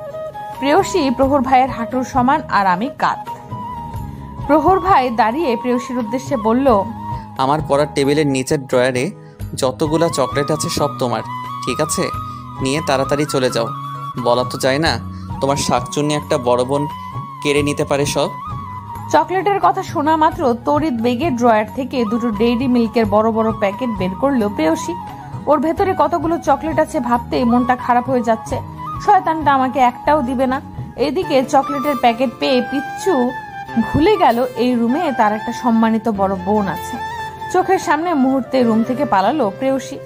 প্রেয়সী প্রহর ভাইয়ের হাঁটুর সমান আর আমি কাত। প্রহর ভাই দাঁড়িয়ে প্রেয়সীর উদ্দেশ্যে বলল, আমার পড়ার টেবিলের নিচের ড্রয়ারে যতগুলা চকলেট আছে সব তোমার, ঠিক আছে? নিয়ে তাড়াতাড়ি চলে যাও। বলা তো যায় না তোমার শাকচুন্নি একটা বড় বোন কেড়ে নিতে পারে সব। চকলেটের কথা শোনা মাত্র তড়িৎ বেগে ড্রয়ার থেকে দুটো ডেইরি মিল্কের বড় বড় প্যাকেট বের করলো প্রেয়সী। ওর ভেতরে কতগুলো চকলেট আছে ভাবতেই মনটা খারাপ হয়ে যাচ্ছে। শয়তানটা আমাকে একটাও দিবে না। এদিকে চকলেটের প্যাকেট পেয়ে পিচ্চু ভুলে গেল এই রুমে তার একটা সম্মানিত বড় বোন আছে। চোখের সামনে মুহূর্তে রুম থেকে পালালো প্রেয়সী।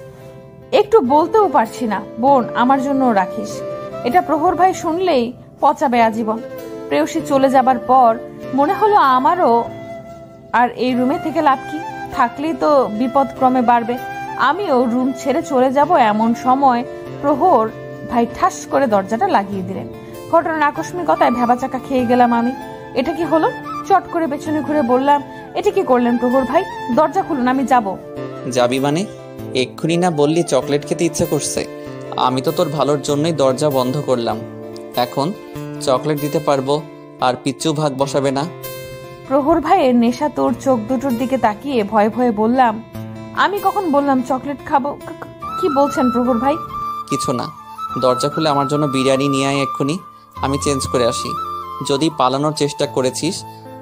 একটু বলতেও পারছি না, বোন আমার জন্য রাখিস। এটা প্রহর ভাই শুনলেই পচাবে আজীবন। প্রেয়সী চলে যাবার পর মনে হলো আমারও আর এই রুমে থেকে লাভ কি, থাকলেই তো বিপদ ক্রমে বাড়বে। আমিও রুম ছেড়ে চলে যাব এমন সময় প্রহর ভাই ঠাস করে দরজাটা লাগিয়ে দিলেন। ঘটনার আকস্মিকতায় ভেবাচাকা খেয়ে গেলাম আমি। এটা কি হলো? চট করে পেছনে ঘুরে বললাম, এটা কি করলেন প্রহর ভাই? দরজা খুলুন, আমি যাব। যাবি মানে? এক্ষুনি না বললি চকলেট খেতে ইচ্ছে করছে? আমি তো তোর ভালোর জন্যই দরজা বন্ধ করলাম। এখন চকলেট দিতে পারবো আর পিচ্চু ভাগ বসাবে না। প্রহর ভাইয়ের নেশা তোর চোখ দুটোর দিকে তাকিয়ে ভয়ে ভয়ে বললাম, আমি কখন বললাম চকলেট খাবো? কি বলছেন প্রহর ভাই? কিছু না, দরজা খুলে আমার জন্য বিরিয়ানি নিয়ে আয় এক্ষুনি, আমি চেঞ্জ করে আসি। যদি পালানোর চেষ্টা করেছিস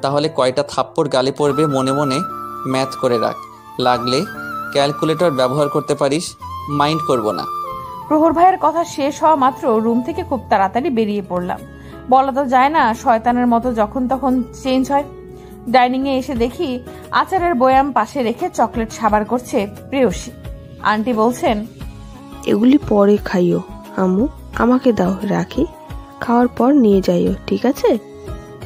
তাহলে কয়টা থাপ্পড় গালে পড়বে মনে মনে ম্যাথ করে রাখ। লাগলে ক্যালকুলেটর ব্যবহার করতে পারিস, মাইন্ড করব না। প্রহর ভাইয়ের কথা শেষ হওয়া মাত্র রুম থেকে খুব তাড়াতাড়ি বেরিয়ে পড়লাম। বলা তো যায় না, শয়তানের মতো যখন তখন চেঞ্জ হয়। ডাইনিং এ এসে দেখি আচারের বয়াম পাশে রেখে চকলেট সাবার করছে প্রেয়সী। আন্টি বলছেন, এগুলি পরে খাইও আম্মু, আমাকে দাও, রাখি, খাওয়ার পর নিয়ে যাইও, ঠিক আছে?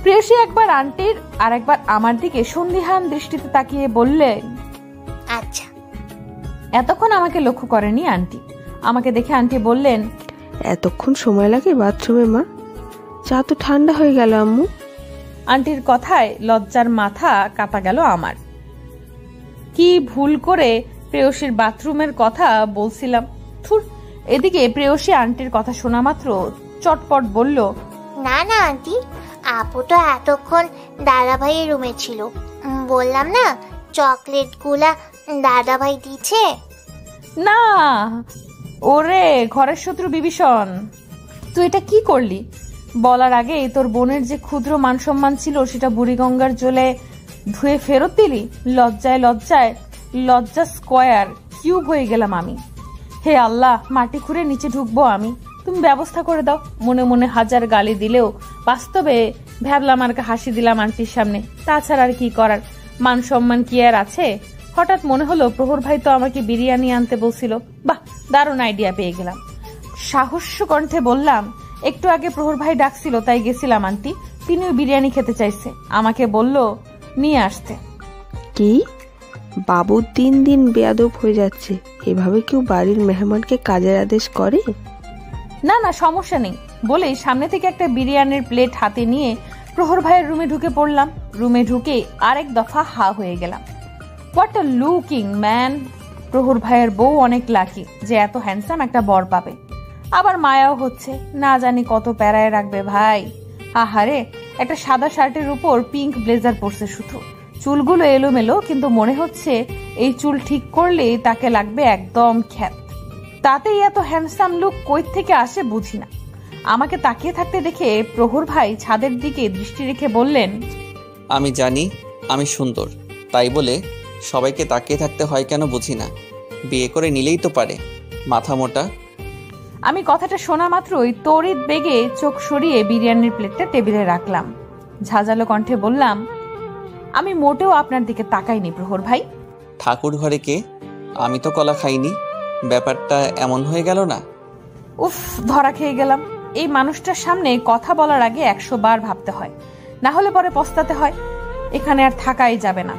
প্রেয়সী একবার আন্টির আর একবার আমার দিকে সন্দিহান দৃষ্টিতে তাকিয়ে বললে, আচ্ছা। এতক্ষণ আমাকে লক্ষ্য করেনি আন্টি। আমাকে দেখে আন্টি বললেন, এতক্ষণ সময় লাগে বাথরুমে মা? চা তো ঠান্ডা হয়ে গেল আম্মু। আন্টির কথায় লজ্জার মাথা কাটা গেল আমার। কি ভুল করে প্রেয়সীর বাথরুমের কথা বলছিলাম। থুর। এদিকে প্রেয়সী আন্টির কথা শোনা মাত্র চটপট বলল, না না আন্টি, আপু তো এতক্ষণ দাদা ভাইয়ের রুমে ছিল। বললাম না চকলেট গুলা দাদা ভাই দিচ্ছে। না ওরে, ঘরের শত্রু বিভীষণ, তুই এটা কি করলি? বলার আগে তোর বোনের যে ক্ষুদ্র মান সম্মান ছিল সেটা বুড়িগঙ্গার জলে ধুয়ে ফেরত দিলি। লজ্জায় লজ্জায় লজ্জা স্কোয়ার কিউব হয়ে গেলাম আমি। হে আল্লাহ, মাটি খুঁড়ে নিচে ঢুকবো আমি, তুমি ব্যবস্থা করে দাও। মনে মনে হাজার গালি দিলেও বাস্তবে ভ্যাবলাম আর হাসি দিলাম আন্টির সামনে। তাছাড়া আর কি করার, মান সম্মান কি আর আছে? হঠাৎ মনে হলো প্রহর ভাই তো আমাকে বিরিয়ানি আনতে বলছিল। বাহ, দারুণ আইডিয়া পেয়ে গেলাম। সাহস্য কণ্ঠে বললাম, একটু আগে প্রহর ভাই ডাকছিল তাই গেছিলাম আন্টি, তিনিও বিরিয়ানি খেতে চাইছে, আমাকে বলল নিয়ে আসতে। কি? বাবু দিন দিন বেয়াদব হয়ে যাচ্ছে। এভাবে কেউ বাড়ির মেহমানকে কাজের আদেশ করে? না না, সমস্যা নেই বলেই সামনে থেকে একটা বিরিয়ানির প্লেট হাতে নিয়ে প্রহর ভাইয়ের রুমে ঢুকে পড়লাম। রুমে ঢুকে আরেক দফা হা হয়ে গেলাম। What a looking man! প্রহর ভাইয়ের বউ অনেক লাকি যে এত হ্যান্ডসাম একটা বর পাবে। আবার মায়াও হচ্ছে, না জানি কত প্যারায় রাখবে ভাই। আহারে, একটা সাদা শার্টের উপর পিঙ্ক ব্লেজার পরছে শুধু। চুলগুলো এলোমেলো, কিন্তু মনে হচ্ছে এই চুল ঠিক করলে তাকে লাগবে একদম খ্যাত। তাতেই এত হ্যান্ডসাম লুক কই থেকে আসে বুঝি না। আমাকে তাকিয়ে থাকতে দেখে প্রহর ভাই ছাদের দিকে দৃষ্টি রেখে বললেন, আমি জানি আমি সুন্দর, তাই বলে সবাইকে তাকিয়ে থাকতে হয় কেন বুঝি না। বিয়ে করে নিলেই তো পারে, মাথা মোটা। আমি কথাটা শোনা মাত্রই তড়িৎ বেগে চোখ সরিয়ে বিরিয়ানির প্লেটটা টেবিলে রাখলাম। ঝাঁঝালো কণ্ঠে বললাম, আমি মোটেও আপনার দিকে তাকাইনি প্রহর ভাই। ঠাকুর ঘরে কে? আমি তো কলা খাইনি, ব্যাপারটা এমন হয়ে গেল না? উফ, ধরা খেয়ে গেলাম। এই মানুষটার সামনে কথা বলার আগে 100 বার ভাবতে হয়, না হলে পরে পস্তাতে হয়। এখানে আর থাকাই যাবে না।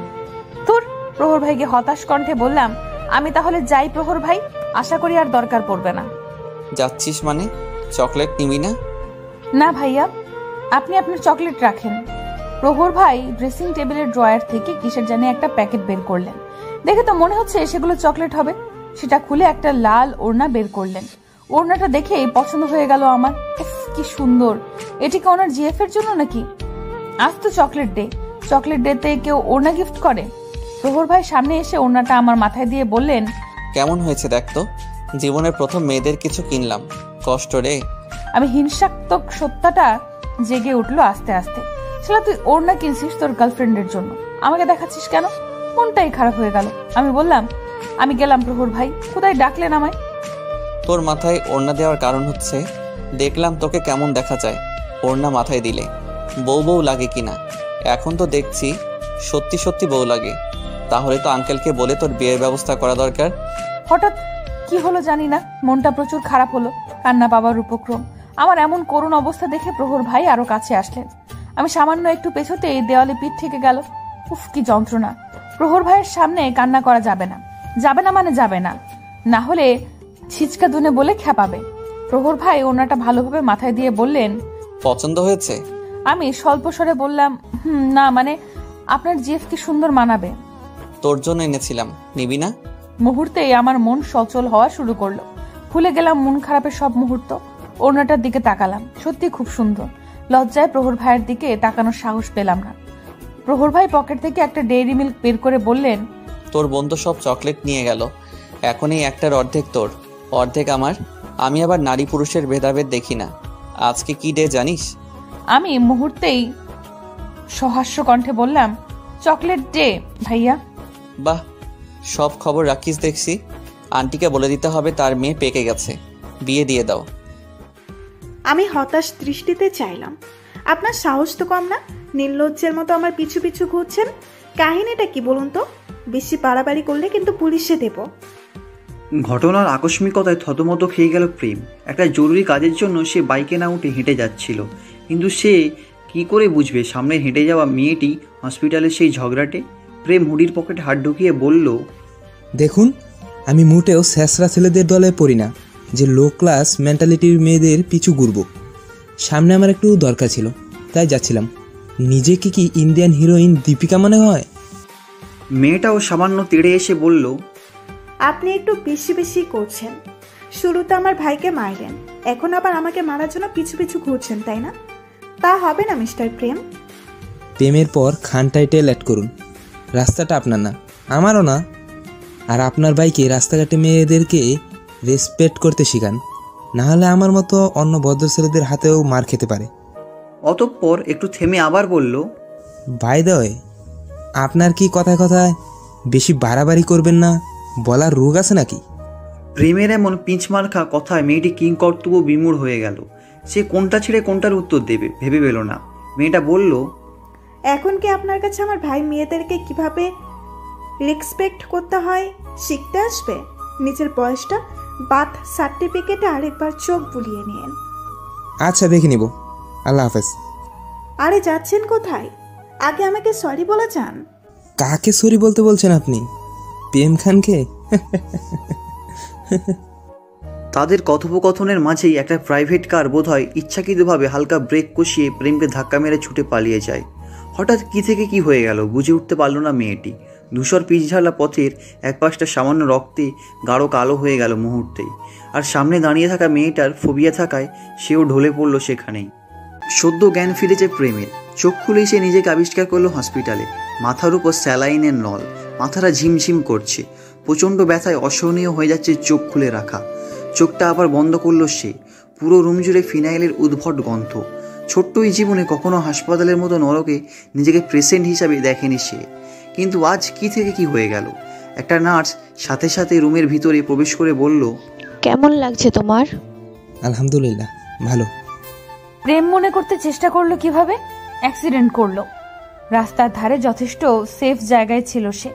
তোর প্রহর ভাইকে হতাশ কণ্ঠে বললাম, আমি তাহলে যাই প্রহর ভাই, আশা করি আর দরকার পড়বে না। যাচ্ছিস মানে? চকলেট নিবি না? না ভাইয়া, আপনি আপনার চকলেট রাখেন। প্রহর ভাই ড্রেসিং টেবিলের ড্রয়ার থেকে কিসের জানি একটা প্যাকেট বের করলেন। দেখে তো মনে হচ্ছে সেগুলো চকলেট হবে। সেটা খুলে একটা লাল ওড়না বের করলেন। ওড়নাটা দেখেই পছন্দ হয়ে গেল আমার। কি সুন্দর! এটি কি ওনার জিএফ এর জন্য নাকি? আজ তো চকলেট ডে, চকলেট ডেতে কেউ ওড়না গিফট করে? প্রহর ভাই সামনে এসে ওড়নাটা আমার মাথায় দিয়ে বললেন, কেমন হয়েছে দেখ তো, জীবনের প্রথম মেয়েদের কিছু কিনলাম, কষ্ট রে। আমি হিংসাত্মক সত্যাটা জেগে উঠলো আস্তে আস্তে। শালা তুই ওড়না কিনছিস তোর গার্লফ্রেন্ডের জন্য, আমাকে দেখাচ্ছিস কেন? মনটাই খারাপ হয়ে গেল। আমি বললাম, আমি গেলাম প্রহর ভাই, কোথায় ডাকলেন আমায়? তোর মাথায় ওড়না দেওয়ার কারণ হচ্ছে দেখলাম তোকে কেমন দেখা যায় ওড়না মাথায় দিলে, বউ বউ লাগে কিনা। এখন তো দেখছি সত্যি সত্যি বউ লাগে। তাহলে তো আঙ্কেলকে বলে তোর বিয়ের ব্যবস্থা করা দরকার। হঠাৎ কি হলো জানি না, মনটা প্রচুর খারাপ হলো। কান্না পাবার উপক্রম। আমার এমন করুণ অবস্থা দেখে প্রহর ভাই আরো কাছে আসলেন। আমি সামান্য একটু পেছোতেই দেওয়ালে পিঠ থেকে গেল। উফ, কি যন্ত্রণা! প্রহর ভাইয়ের সামনে কান্না করা যাবে না। যাবে না মানে যাবে না, না হলে ছিচকা দুনে বলে খেপাবে। প্রহর ভাই ওনাটা ভালোভাবে মাথায় দিয়ে বললেন, পছন্দ হয়েছে? আমি স্বল্প স্বরে বললাম, না মানে আপনার জিএফ কি সুন্দর মানাবে। তোর জন্য এনেছিলাম, নিবি না? মুহূর্তেই আমার মন সচল হওয়া শুরু করলো। ভুলে গেলাম মন খারাপের সব মুহূর্ত। ওড়নাটার দিকে তাকালাম, সত্যি খুব সুন্দর। লজ্জায় প্রহর ভাইয়ের দিকে তাকানোর সাহস পেলাম না। প্রহর ভাই পকেট থেকে একটা ডেইরি মিল্ক বের করে বললেন, তোর বন্ধু সব চকলেট নিয়ে গেল, এখন এই একটার অর্ধেক তোর, অর্ধেক আমার। আমি আবার নারী পুরুষের ভেদাভেদ দেখি না। আজকে কি ডে জানিস? আমি মুহূর্তেই সহাস্য কণ্ঠে বললাম, চকলেট ডে ভাইয়া। বাহ, সব খবর রাখিস দেখছি। আন্টিকে বলে দিতে হবে তার মেয়ে পেকে গেছে, বিয়ে দিয়ে দাও। আমি হতাশ দৃষ্টিতে চাইলাম। আপনার সাহস তো কম না, নির্লজ্জের মতো আমার পিছু পিছু ঘুরছেন। কাহিনীটা কি বলুন তো? বেশি বাড়াবাড়ি করলে কিন্তু পুলিশে দেব। ঘটনার আকস্মিকতায় থতমত খেয়ে গেল প্রেম। একটা জরুরি কাজের জন্য সে বাইকে না উঠে হেঁটে যাচ্ছিল, কিন্তু সে কি করে বুঝবে সামনে হেঁটে যাওয়া মেয়েটি হসপিটালের সেই ঝগড়াটে? প্রেম হুডির পকেটে হাত ঢুকিয়ে বলল, দেখুন, আমি মোটেও স্যাঁচরা ছেলেদের দলে পড়ি না যে লো ক্লাস মেন্টালিটির মেয়েদের পিছু ঘুরব। সামনে আমার একটু দরকার ছিল, তাই যাচ্ছিলাম। নিজেকে কি ইন্ডিয়ান হিরোইন দীপিকা মনে হয়? মেয়েটাও সামান্য তেড়ে এসে বলল, আপনি একটু বেশি বেশি করছেন। শুরুতে আমার ভাইকে মারলেন, এখন আবার আমাকে মারার জন্য পিছু পিছু ঘুরছেন, তাই না? তা হবে না মিস্টার প্রেম। প্রেমের পর খান টাইটেল অ্যাড করুন। রাস্তাটা আপনার না, আমারও না। আর আপনার ভাইকে রাস্তাঘাটে মেয়েদেরকে রেসপেক্ট করতে শেখান, না হলে আমার মতো অন্য ভদ্র ছেলেদের হাতেও মার খেতে পারে। অতঃপর একটু থেমে আবার বলল, বাই দ্য ওয়ে, আপনার কি কথায় কথায় বেশি বাড়াবাড়ি করবেন না বলার রোগ আছে নাকি? প্রেমের এমন পিঁচমার্খা কথায় মেয়েটি কিংকর্তব্য বিমূঢ় হয়ে গেল। সে কোনটা ছেড়ে কোনটার উত্তর দেবে ভেবে পেল না। মেয়েটা বলল, এখন কি আপনার কাছে আমার ভাই মেয়েদেরকে কিভাবে রেসপেক্ট করতে হয় শিখতে আসবে? নিজের বয়সটা বার্থ সার্টিফিকেটে আরেকবার চোখ বুলিয়ে নিন। আচ্ছা, দেখে নিব। আল্লাহ হাফেজ। আরে যাচ্ছেন কোথায়? আগে আমাকে সরি বলে যান। কাকে সরি বলতে বলছেন আপনি? প্রেম খানকে? তাদের কথোপকথনের মাঝেই একটা প্রাইভেট কার বোধহয় ইচ্ছাকৃতভাবে হালকা ব্রেক কষিয়ে প্রেমকে ধাক্কা মেরে ছুটে পালিয়ে যায়। হঠাৎ কি থেকে কি হয়ে গেল বুঝে উঠতে পারল না মেয়েটি। ধূসর পিচঢালা পথের এক পাশটা সামান্য রক্তে গাঢ় কালো হয়ে গেল মুহূর্তেই। আর সামনে দাঁড়িয়ে থাকা মেয়েটার ফোবিয়া থাকায় সেও ঢলে পড়ল সেখানেই। সদ্য জ্ঞান ফিরেছে প্রেমের। চোখ খুলেই সে নিজেকে আবিষ্কার করলো হসপিটালে। মাথার উপর স্যালাইনের নল, মাথাটা ঝিমঝিম করছে। প্রচণ্ড ব্যথায় অসহনীয় হয়ে যাচ্ছে চোখ খুলে রাখা। চোখটা আবার বন্ধ করলো সে। পুরো রুম জুড়ে ফিনাইলের উদ্ভট গন্ধ। ছোট্ট এই জীবনে কখনো হাসপাতালের মতো নরকে নিজেকে পেশেন্ট হিসাবে দেখেনি সে। কিন্তু আজ কি থেকে কি হয়ে গেল? একটা নার্স সাথে সাথে রুমের ভিতরে প্রবেশ করে বলল, কেমন লাগছে তোমার? আলহামদুলিল্লাহ, ভালো। প্রেম মনে করতে চেষ্টা করলো কিভাবে? অ্যাক্সিডেন্ট করলো। রাস্তার ধারে যথেষ্ট সেফ জায়গায় ছিল সে,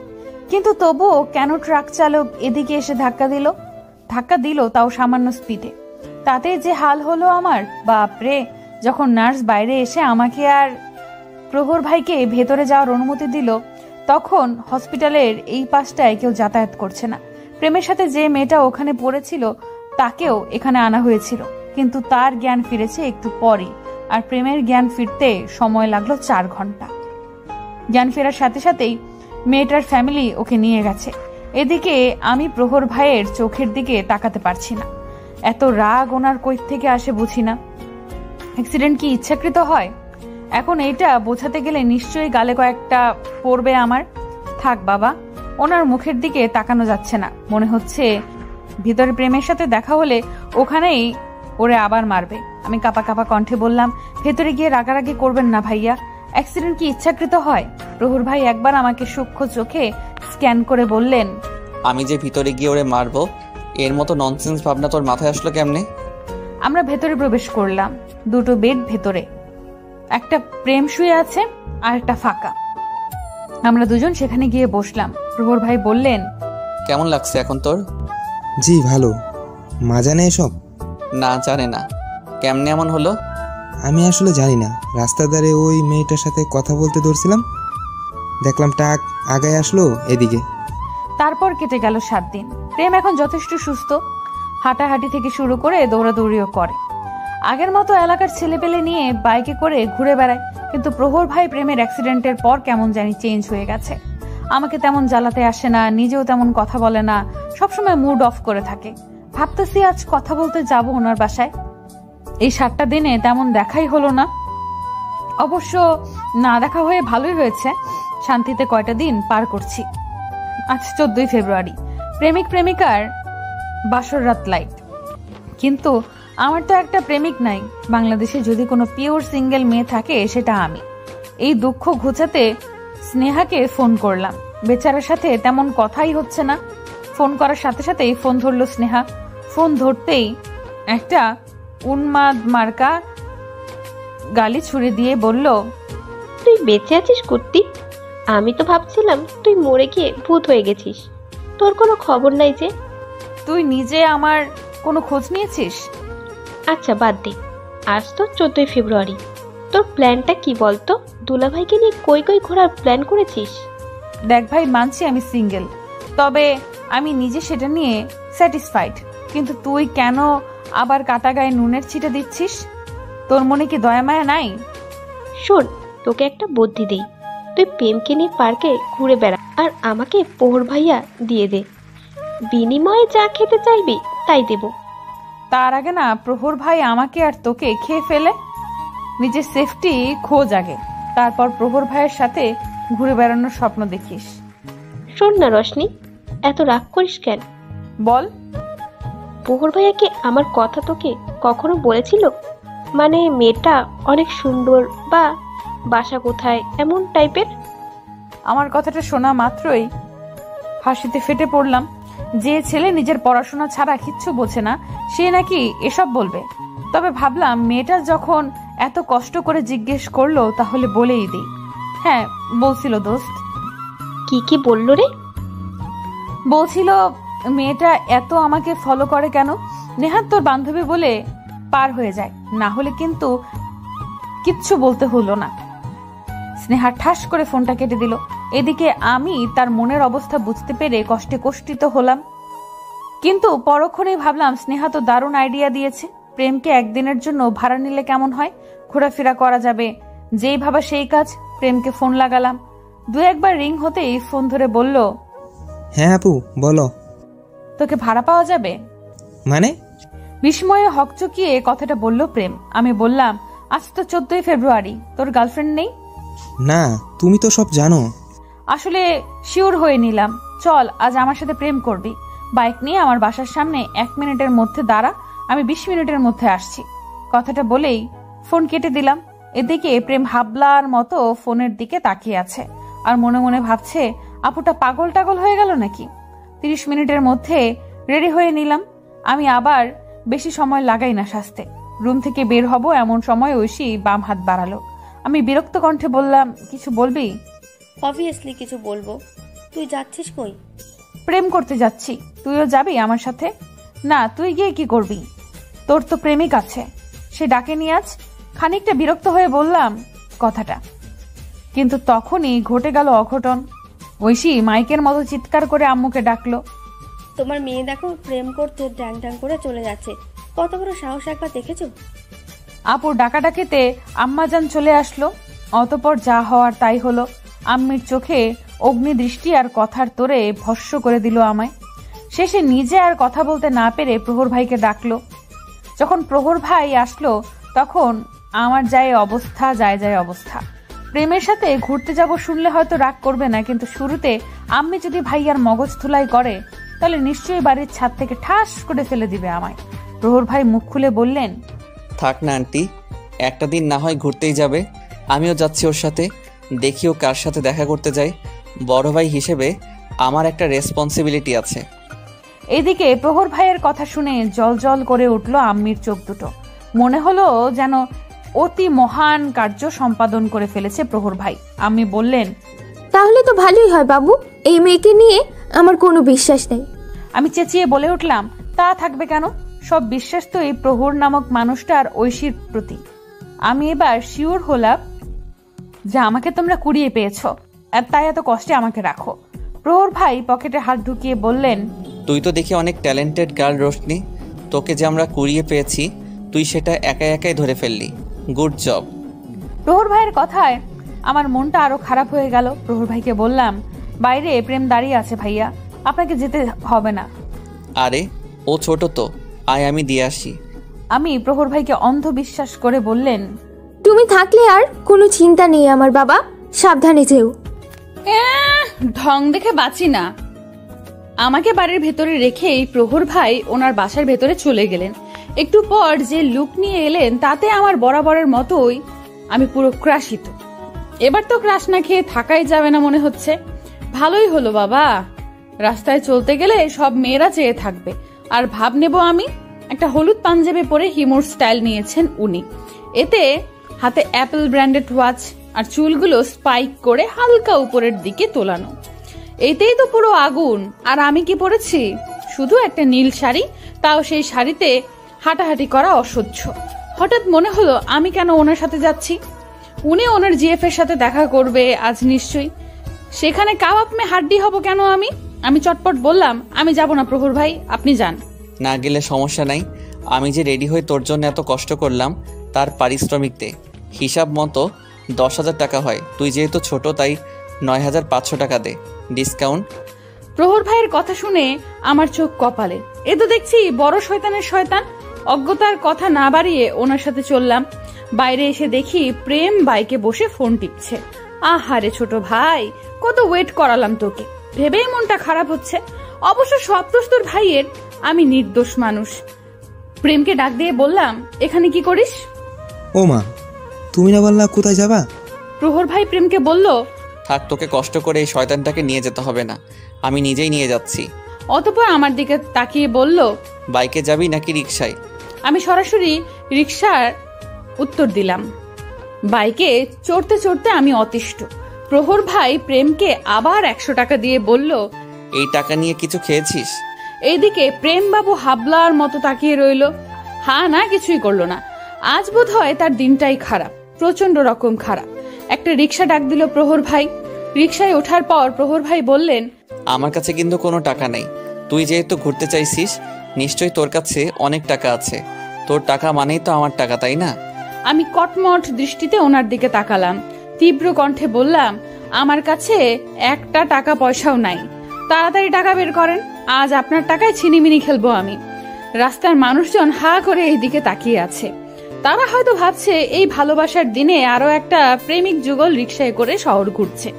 কিন্তু তবুও কেন ট্রাক চালক এদিকে এসে ধাক্কা দিল তাও সামান্য স্পিডে। তাতে যে হাল হলো আমার, বাপরে! যখন নার্স বাইরে এসে আমাকে আর প্রহর ভাইকে ভেতরে যাওয়ার অনুমতি দিল, তখন হসপিটালের এই পাশটায় কেউ যাতায়াত করছে না। প্রেমের সাথে যে মেয়েটা ওখানে পড়েছিল তাকেও এখানে আনা হয়েছিল, কিন্তু তার জ্ঞান ফিরেছে একটু পরে। আর প্রেমের জ্ঞান ফিরতে সময় লাগলো 4 ঘন্টা। জ্ঞান ফেরার সাথে সাথেই মেয়েটার ফ্যামিলি ওকে নিয়ে গেছে। এদিকে আমি প্রহর ভাইয়ের চোখের দিকে তাকাতে পারছি না। এত রাগ ওনার কই থেকে আসে বুঝি না। অ্যাক্সিডেন্ট কি ইচ্ছাকৃত হয়? এখন এইটা বোঝাতে গেলে নিশ্চয়ই গালে কয়েকটা পড়বে আমার। থাক বাবা, ওনার মুখের দিকে তাকানো যাচ্ছে না। মনে হচ্ছে ভিতরে প্রেমের সাথে দেখা হলে ওখানেই ওরে আবার মারবে। আমি কাপা কাপা কণ্ঠে বললাম, ভেতরে গিয়ে রাগারাগি করবেন না ভাইয়া, অ্যাক্সিডেন্ট কি ইচ্ছাকৃত হয়? প্রহর ভাই একবার আমাকে সূক্ষ্ম চোখে স্ক্যান করে বললেন, আমি যে ভিতরে গিয়ে ওরে মারবো এর মতো ননসেন্স ভাবনা তোর মাথায় আসলো কেমনে? আমরা ভেতরে প্রবেশ করলাম। দুটো বেড ভেতরে, একটা প্রেম শুয়ে আছে আর একটা ফাঁকা। আমরা দুজন সেখানে গিয়ে বসলাম। প্রহর ভাই বললেন, কেমন লাগছে এখন তোর? জি ভালো। মা জানে এসব? না, জানে না। কেমনে এমন হলো? আমি আসলে জানি না। রাস্তার ধারে ওই মেয়েটার সাথে কথা বলতে ধরছিলাম, দেখলাম টাক আগায় আসলো এদিকে। তারপর কেটে গেল 7 দিন। প্রেম এখন যথেষ্ট সুস্থ, হাঁটাহাঁটি থেকে শুরু করে দৌড়াদৌড়িও করে। আগের মতো এলাকার ছেলেপেলে নিয়ে বাইকে করে ঘুরে বেড়ায়। কিন্তু প্রহর ভাই প্রেমের অ্যাক্সিডেন্টের পর কেমন জানি চেঞ্জ হয়ে গেছে। আমাকে তেমন জ্বালাতে আসে না, নিজেও তেমন কথা বলে না, সবসময় মুড অফ করে থাকে। ভাবতেছি আজ কথা বলতে যাব ওনার বাসায়। এই 7টা দিনে তেমন দেখাই হলো না। অবশ্য না দেখা হয়ে ভালোই হয়েছে, শান্তিতে কয়টা দিন পার করছি। আজ 14ই ফেব্রুয়ারি, প্রেমিক প্রেমিকার বাসর রাত লাইট। কিন্তু আমার তো একটা প্রেমিক নাই। বাংলাদেশে যদি কোনো পিওর সিঙ্গেল মেয়ে থাকে সেটা আমি। এই দুঃখ ঘোচাতে স্নেহাকে ফোন করলাম। বেচারার সাথে তেমন কথাই হচ্ছে না। ফোন করার সাথে সাথেই ফোন ধরলো স্নেহা। ফোন ধরতেই একটা উন্মাদ মার্কা গালি ছুড়ে দিয়ে বলল, তুই বেঁচে আছিস কুত্তি? আমি তো ভাবছিলাম তুই মরে গিয়ে ভূত হয়ে গেছিস। তোর কোনো খবর নাই যে। তুই নিজে আমার কোনো খোঁজ নিয়েছিস? আচ্ছা বাদ দে, আজ তো 14ই ফেব্রুয়ারি। তোর প্ল্যানটা কি বলতো? দুলাভাইকে নিয়ে কই কই ঘোরার প্ল্যান করেছিস? দেখ ভাই, মানছি আমি সিঙ্গেল, তবে আমি নিজে সেটা নিয়ে স্যাটিসফাইড। কিন্তু তুই কেন আবার কাটা গায়ে নুনের ছিটা দিচ্ছিস? তোর মনে কি দয়া মায়া নাই? শোন, তোকে একটা বুদ্ধি দেই। তুই প্রেমকে নিয়ে পার্কে ঘুরে বেড়া আর আমাকে প্রহর ভাইয়া দিয়ে দে। বিনিময়ে যা খেতে চাইবি তাই দেব। তার আগে না প্রহর ভাই আমাকে আর তোকে খেয়ে ফেলে। নিজের সেফটি খোঁজ আগে, তারপর প্রহর ভাইয়ের সাথে ঘুরে বেড়ানোর স্বপ্ন দেখিস। শোন না রশনি, এত রাগ করিস কেন? বল। প্রহর ভাইয়াকে আমার কথা তোকে কখনো বলেছিল? মানে মেয়েটা অনেক সুন্দর বা বাসা কোথায় এমন টাইপের? আমার কথাটা শোনা মাত্রই হাসিতে ফেটে পড়লাম। যে ছেলে নিজের পড়াশোনা ছাড়া কিচ্ছু বোঝে না সে নাকি এসব বলবে। তবে ভাবলাম মেয়েটা যখন এত কষ্ট করে জিজ্ঞেস করলো তাহলে বলেই দিই। হ্যাঁ বলছিল দোস্ত। কি কি বললো রে? বলছিল মেয়েটা এত আমাকে ফলো করে কেন? নেহাত তোর বান্ধবী বলে পার হয়ে যায়, না হলে কিন্তু কিচ্ছু বলতে হলো না। স্নেহা ঠাস করে ফোনটা কেটে দিল। এদিকে আমি তার মনের অবস্থা বুঝতে পেরে কষ্টে কষ্টিত হলাম। কিন্তু পরক্ষণেই ভাবলাম স্নেহা তো দারুণ আইডিয়া দিয়েছে। প্রেমকে একদিনের জন্য ভাড়া নিলে কেমন হয়? ঘোরাফেরা করা যাবে। যেই ভাবা সেই কাজ। প্রেমকে ফোন লাগালাম। 2-1 রিং হতেই ফোন ধরে বলল, হ্যাঁ আপু বলো। তোকে ভাড়া পাওয়া যাবে? মানে? বিস্ময়ে হকচকিয়ে কথাটা বলল প্রেম। আমি বললাম, আজ তো 14ই ফেব্রুয়ারি, তোর গার্লফ্রেন্ড নেই? না, তুমি তো সব জানো। আসলে শিওর হয়ে নিলাম। চল আজ আমার সাথে প্রেম করবি। বাইক নিয়ে আমার বাসার সামনে 1 মিনিটের মধ্যে দাঁড়া, আমি 20 মিনিটের মধ্যে আসছি। কথাটা বলেই ফোন কেটে দিলাম। এদিকে প্রেম হাবলার মতো ফোনের দিকে তাকিয়ে আছে আর মনে মনে ভাবছে, আপুটা পাগল টাগল হয়ে গেল নাকি? 30 মিনিটের মধ্যে রেডি হয়ে নিলাম। আমি আবার বেশি সময় লাগাই না সাজতে। রুম থেকে বের হব এমন সময় ঐশী বাম হাত বাড়ালো। আমি বিরক্ত কণ্ঠে বললাম, কিছু বলবি? অবভিয়াসলি কিছু বলবো। তুই যাচ্ছিস কই? প্রেম করতে যাচ্ছি। তুইও যাবি আমার সাথে? না, তুই গিয়ে কি করবি? তোর তো প্রেমিক আছে, সে ডাকেনি আজ। খানিকটা বিরক্ত হয়ে বললাম কথাটা, কিন্তু তখনই ঘটে গেল অঘটন। ঐশী মাইকের মতো চিৎকার করে আম্মুকে ডাকলো, তোমার মেয়ে দেখো প্রেম করতে ড্যাং ড্যাং করে চলে যাচ্ছে। কত বড় সাহস একবার দেখেছো? আপুর ডাকাডাকিতে আম্মাজান চলে আসলো। অতঃপর যা হওয়ার তাই হলো। আম্মির চোখে অগ্নিদৃষ্টি আর কথার তোরে ভস্ম করে দিল আমায়। শেষে নিজে আর কথা বলতে না পেরে প্রহর ভাইকে ডাকলো। যখন প্রহর ভাই আসলো তখন আমার যায় অবস্থা। প্রেমের সাথে ঘুরতে যাব শুনলে হয়তো রাগ করবে না, কিন্তু শুরুতে আম্মি যদি ভাইয়ার মগজ ধুলাই করে তাহলে নিশ্চয়ই বাড়ির ছাদ থেকে ঠাস করে ফেলে দিবে আমায়। প্রহর ভাই মুখ খুলে বললেন, থাক না আন্টি, একটা দিন না হয় ঘুরতেই যাবে। আমিও যাচ্ছি ওর সাথে, দেখি ও কার সাথে দেখা করতে যায়। বড় ভাই হিসেবে আমার একটা রেসপন্সিবিলিটি আছে। এদিকে প্রহর ভাইয়ের কথা শুনে জল জল করে উঠল আম্মির চোখ দুটো। মনে হলো যেন অতি মহান কার্য সম্পাদন করে ফেলেছে প্রহর ভাই। আম্মি বললেন, তাহলে তো ভালোই হয় বাবু, এই মেয়েকে নিয়ে আমার কোনো বিশ্বাস নেই। আমি চেঁচিয়ে বলে উঠলাম, তা থাকবে কেন? সব বিশ্বাস তো এই প্রহর নামক মানুষটার ঐশীর প্রতি। আমি এবার শিওর হলাম যে আমাকে তোমরা কুড়িয়ে পেয়েছ, আর তাই এত কষ্টে আমাকে রাখো। প্রহর ভাই পকেটে হাত ঢুকিয়ে বললেন, তুই তো দেখি অনেক ট্যালেন্টেড গার্ল রোশনি। তোকে যে আমরা কুড়িয়ে পেয়েছি, তুই সেটা একাই একাই ধরে ফেললি। Good job. প্রহর ভাইয়ের কথায় আমার মনটা আরো খারাপ হয়ে গেল। প্রহর ভাইকে বললাম, বাইরে প্রেম দাঁড়িয়ে আছে ভাইয়া, আপনাকে যেতে হবে না। আরে ও ছোট তো, আয় আমি দিয়ে আসি। আমি প্রহর ভাইকে অন্ধবিশ্বাস করে বললেন, তুমি থাকলে আর কোনো চিন্তা নেই আমার বাবা, সাবধানে যেও। ঢং দেখে বাঁচি না। আমাকে বাড়ির ভেতরে রেখে এই প্রহর ভাই ওনার বাসার ভেতরে চলে গেলেন। একটু পর যে লুক নিয়ে এলেন তাতে আমার বরাবরের মতোই আমি পুরো ক্রাশিত। এবার তো ক্রাশ না খেয়ে থাকাই যাবে না মনে হচ্ছে। ভালোই হলো বাবা, রাস্তায় চলতে গেলে সব মেয়েরা চেয়ে থাকবে। আর ভাব নেব আমি। একটা হলুদ পাঞ্জাবি পরে হিমোর স্টাইল নিয়েছেন উনি। এতে হাতে অ্যাপল ব্র্যান্ডেড ওয়াচ, আর চুলগুলো স্পাইক করে হালকা উপরের দিকে তোলানো। এতেই তো পুরো আগুন। আর আমি কি পরেছি? শুধু একটা নীল শাড়ি, তাও সেই শাড়িতে হাঁটাহাঁটি করা অসহ্য। হঠাৎ মনে হলো আমি কেন ওনার সাথে যাচ্ছি? উনি ওনার জিএফ এর সাথে দেখা করবে আজ নিশ্চয়ই। সেখানে কাবাব মে হাড্ডি হব কেন আমি? আমি চটপট বললাম, আমি যাব না প্রহর ভাই, আপনি যান। না গেলে সমস্যা নাই। আমি যে রেডি হয়ে তোর জন্য এত কষ্ট করলাম, তার পারিশ্রমিক দে। হিসাব মতো 10,000 টাকা হয়। তুই যেহেতু ছোট তাই 9,500 টাকা দে, ডিসকাউন্ট। প্রহর ভাইয়ের কথা শুনে আমার চোখ কপালে। এ তো দেখছি বড় শয়তানের শয়তান। অজ্ঞতার কথা না বাড়িয়ে ওনার সাথে চললাম। বাইরে এসে দেখি প্রেম বাইকে বসে ফোন টিপছে। আহারে ছোট ভাই, কত ওয়েট করালাম তোকে, ভেবেই মনটা খারাপ হচ্ছে। অবশ্য সব দোষ তোর ভাইয়ের, আমি নির্দোষ মানুষ। প্রেমকে ডাক দিয়ে বললাম, এখানে কি করিস? ও মা, তুমি না বললা কোথায় যাবা? প্রহর ভাই প্রেমকে বলল, থাক, তোকে কষ্ট করে এই শয়তানটাকে নিয়ে যেতে হবে না, আমি নিজেই নিয়ে যাচ্ছি। অতঃপর আমার দিকে তাকিয়ে বলল, বাইকে যাবি নাকি রিকশায়? আমি সরাসরি রিকশার উত্তর দিলাম। বাইকে চড়তে চড়তে আমি অতিষ্ঠ। প্রহর ভাই প্রেমকে আবার 100 টাকা দিয়ে বলল, এই টাকা নিয়ে কিছু খেয়েছিস? এইদিকে প্রেম বাবু হাবলার মতো তাকিয়ে রইল। হ্যাঁ না, কিছুই করলো না। আজ বোধ হয় তার দিনটাই খারাপ, প্রচন্ড রকম খারাপ। একটা রিকশা ডাক দিল প্রহর ভাই। রিকশায় ওঠার পর প্রহর ভাই বললেন, আমার কাছে কিন্তু কোনো টাকা নেই। তুই যেহেতু ঘুরতে চাইছিস, নিশ্চয়ই তোর কাছে অনেক টাকা আছে। তোর টাকা মানেই তো আমার টাকা, তাই না? আমি কটমট দৃষ্টিতে ওনার দিকে তাকালাম। তীব্র কণ্ঠে বললাম, আমার কাছে একটা টাকা পয়সাও নাই। তাড়াতাড়ি টাকা বের করেন, আজ আপনার টাকায় ছিনিমিনি খেলবো আমি। রাস্তার মানুষজন হা করে এই দিকে তাকিয়ে আছে। তারা হয়তো ভাবছে এই ভালোবাসার দিনে আরো একটা প্রেমিক যুগল রিকশায় করে শহর ঘুরছে।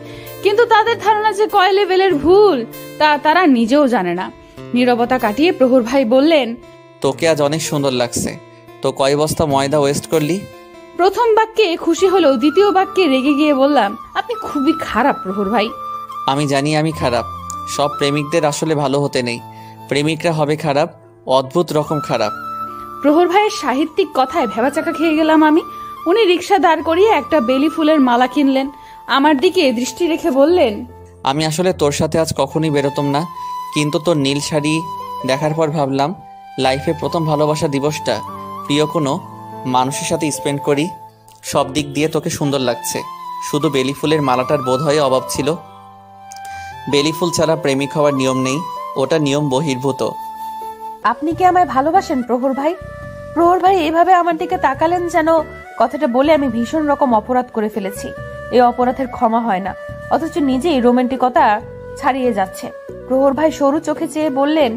কিন্তু তাদের ধারণা যে কয় লেভেলের ভুল তা তারা নিজেও জানে না। নীরবতা কাটিয়ে প্রহর ভাই বললেন, তোকে আজ অনেক সুন্দর লাগছে। তো কয় বস্তা ময়দা ওয়েস্ট করলি? প্রথম বাক্যে খুশি হলেও দ্বিতীয় বাক্যে রেগে গিয়ে বললাম, আপনি খুবই খারাপ প্রহর ভাই। আমি জানি আমি খারাপ। সব প্রেমিকদের আসলে ভালো হতে নেই। প্রেমিকরা হবে খারাপ, অদ্ভুত রকম খারাপ। প্রহর ভাইয়ের সাহিত্যিক কথায় ভেবাচাকা খেয়ে গেলাম আমি। উনি রিকশা দাঁড় করিয়ে একটা বেলি ফুলের মালা কিনলেন। আমার দিকে দৃষ্টি রেখে বললেন, আমি আসলে তোর সাথে আজ কখনই বেরোতাম না, কিন্তু তোর নীল শাড়ি দেখার পর ভাবলাম লাইফে প্রথম ভালোবাসা দিবসটা প্রিয় কোনো মানুষের সাথে স্পেন্ড করি। সব দিক দিয়ে তোকে সুন্দর লাগছে। শুধু বেলি ফুলের মালাটার বোধ হয় অভাব ছিল। বেলি ফুল ছাড়া প্রেমিক হওয়ার নিয়ম নেই, ওটা নিয়ম বহির্ভূত। আপনি কি আমায় ভালোবাসেন প্রহর ভাই? প্রহর ভাই এভাবে আমার দিকে তাকালেন যেন কথাটা বলে আমি ভীষণ রকম অপরাধ করে ফেলেছি। এই অপরাধের ক্ষমা হয় না, অথচ নিজেই রোমান্টিকতা ছাড়িয়ে যাচ্ছে। প্রহর ভাই সরু চোখে চেয়ে বললেন,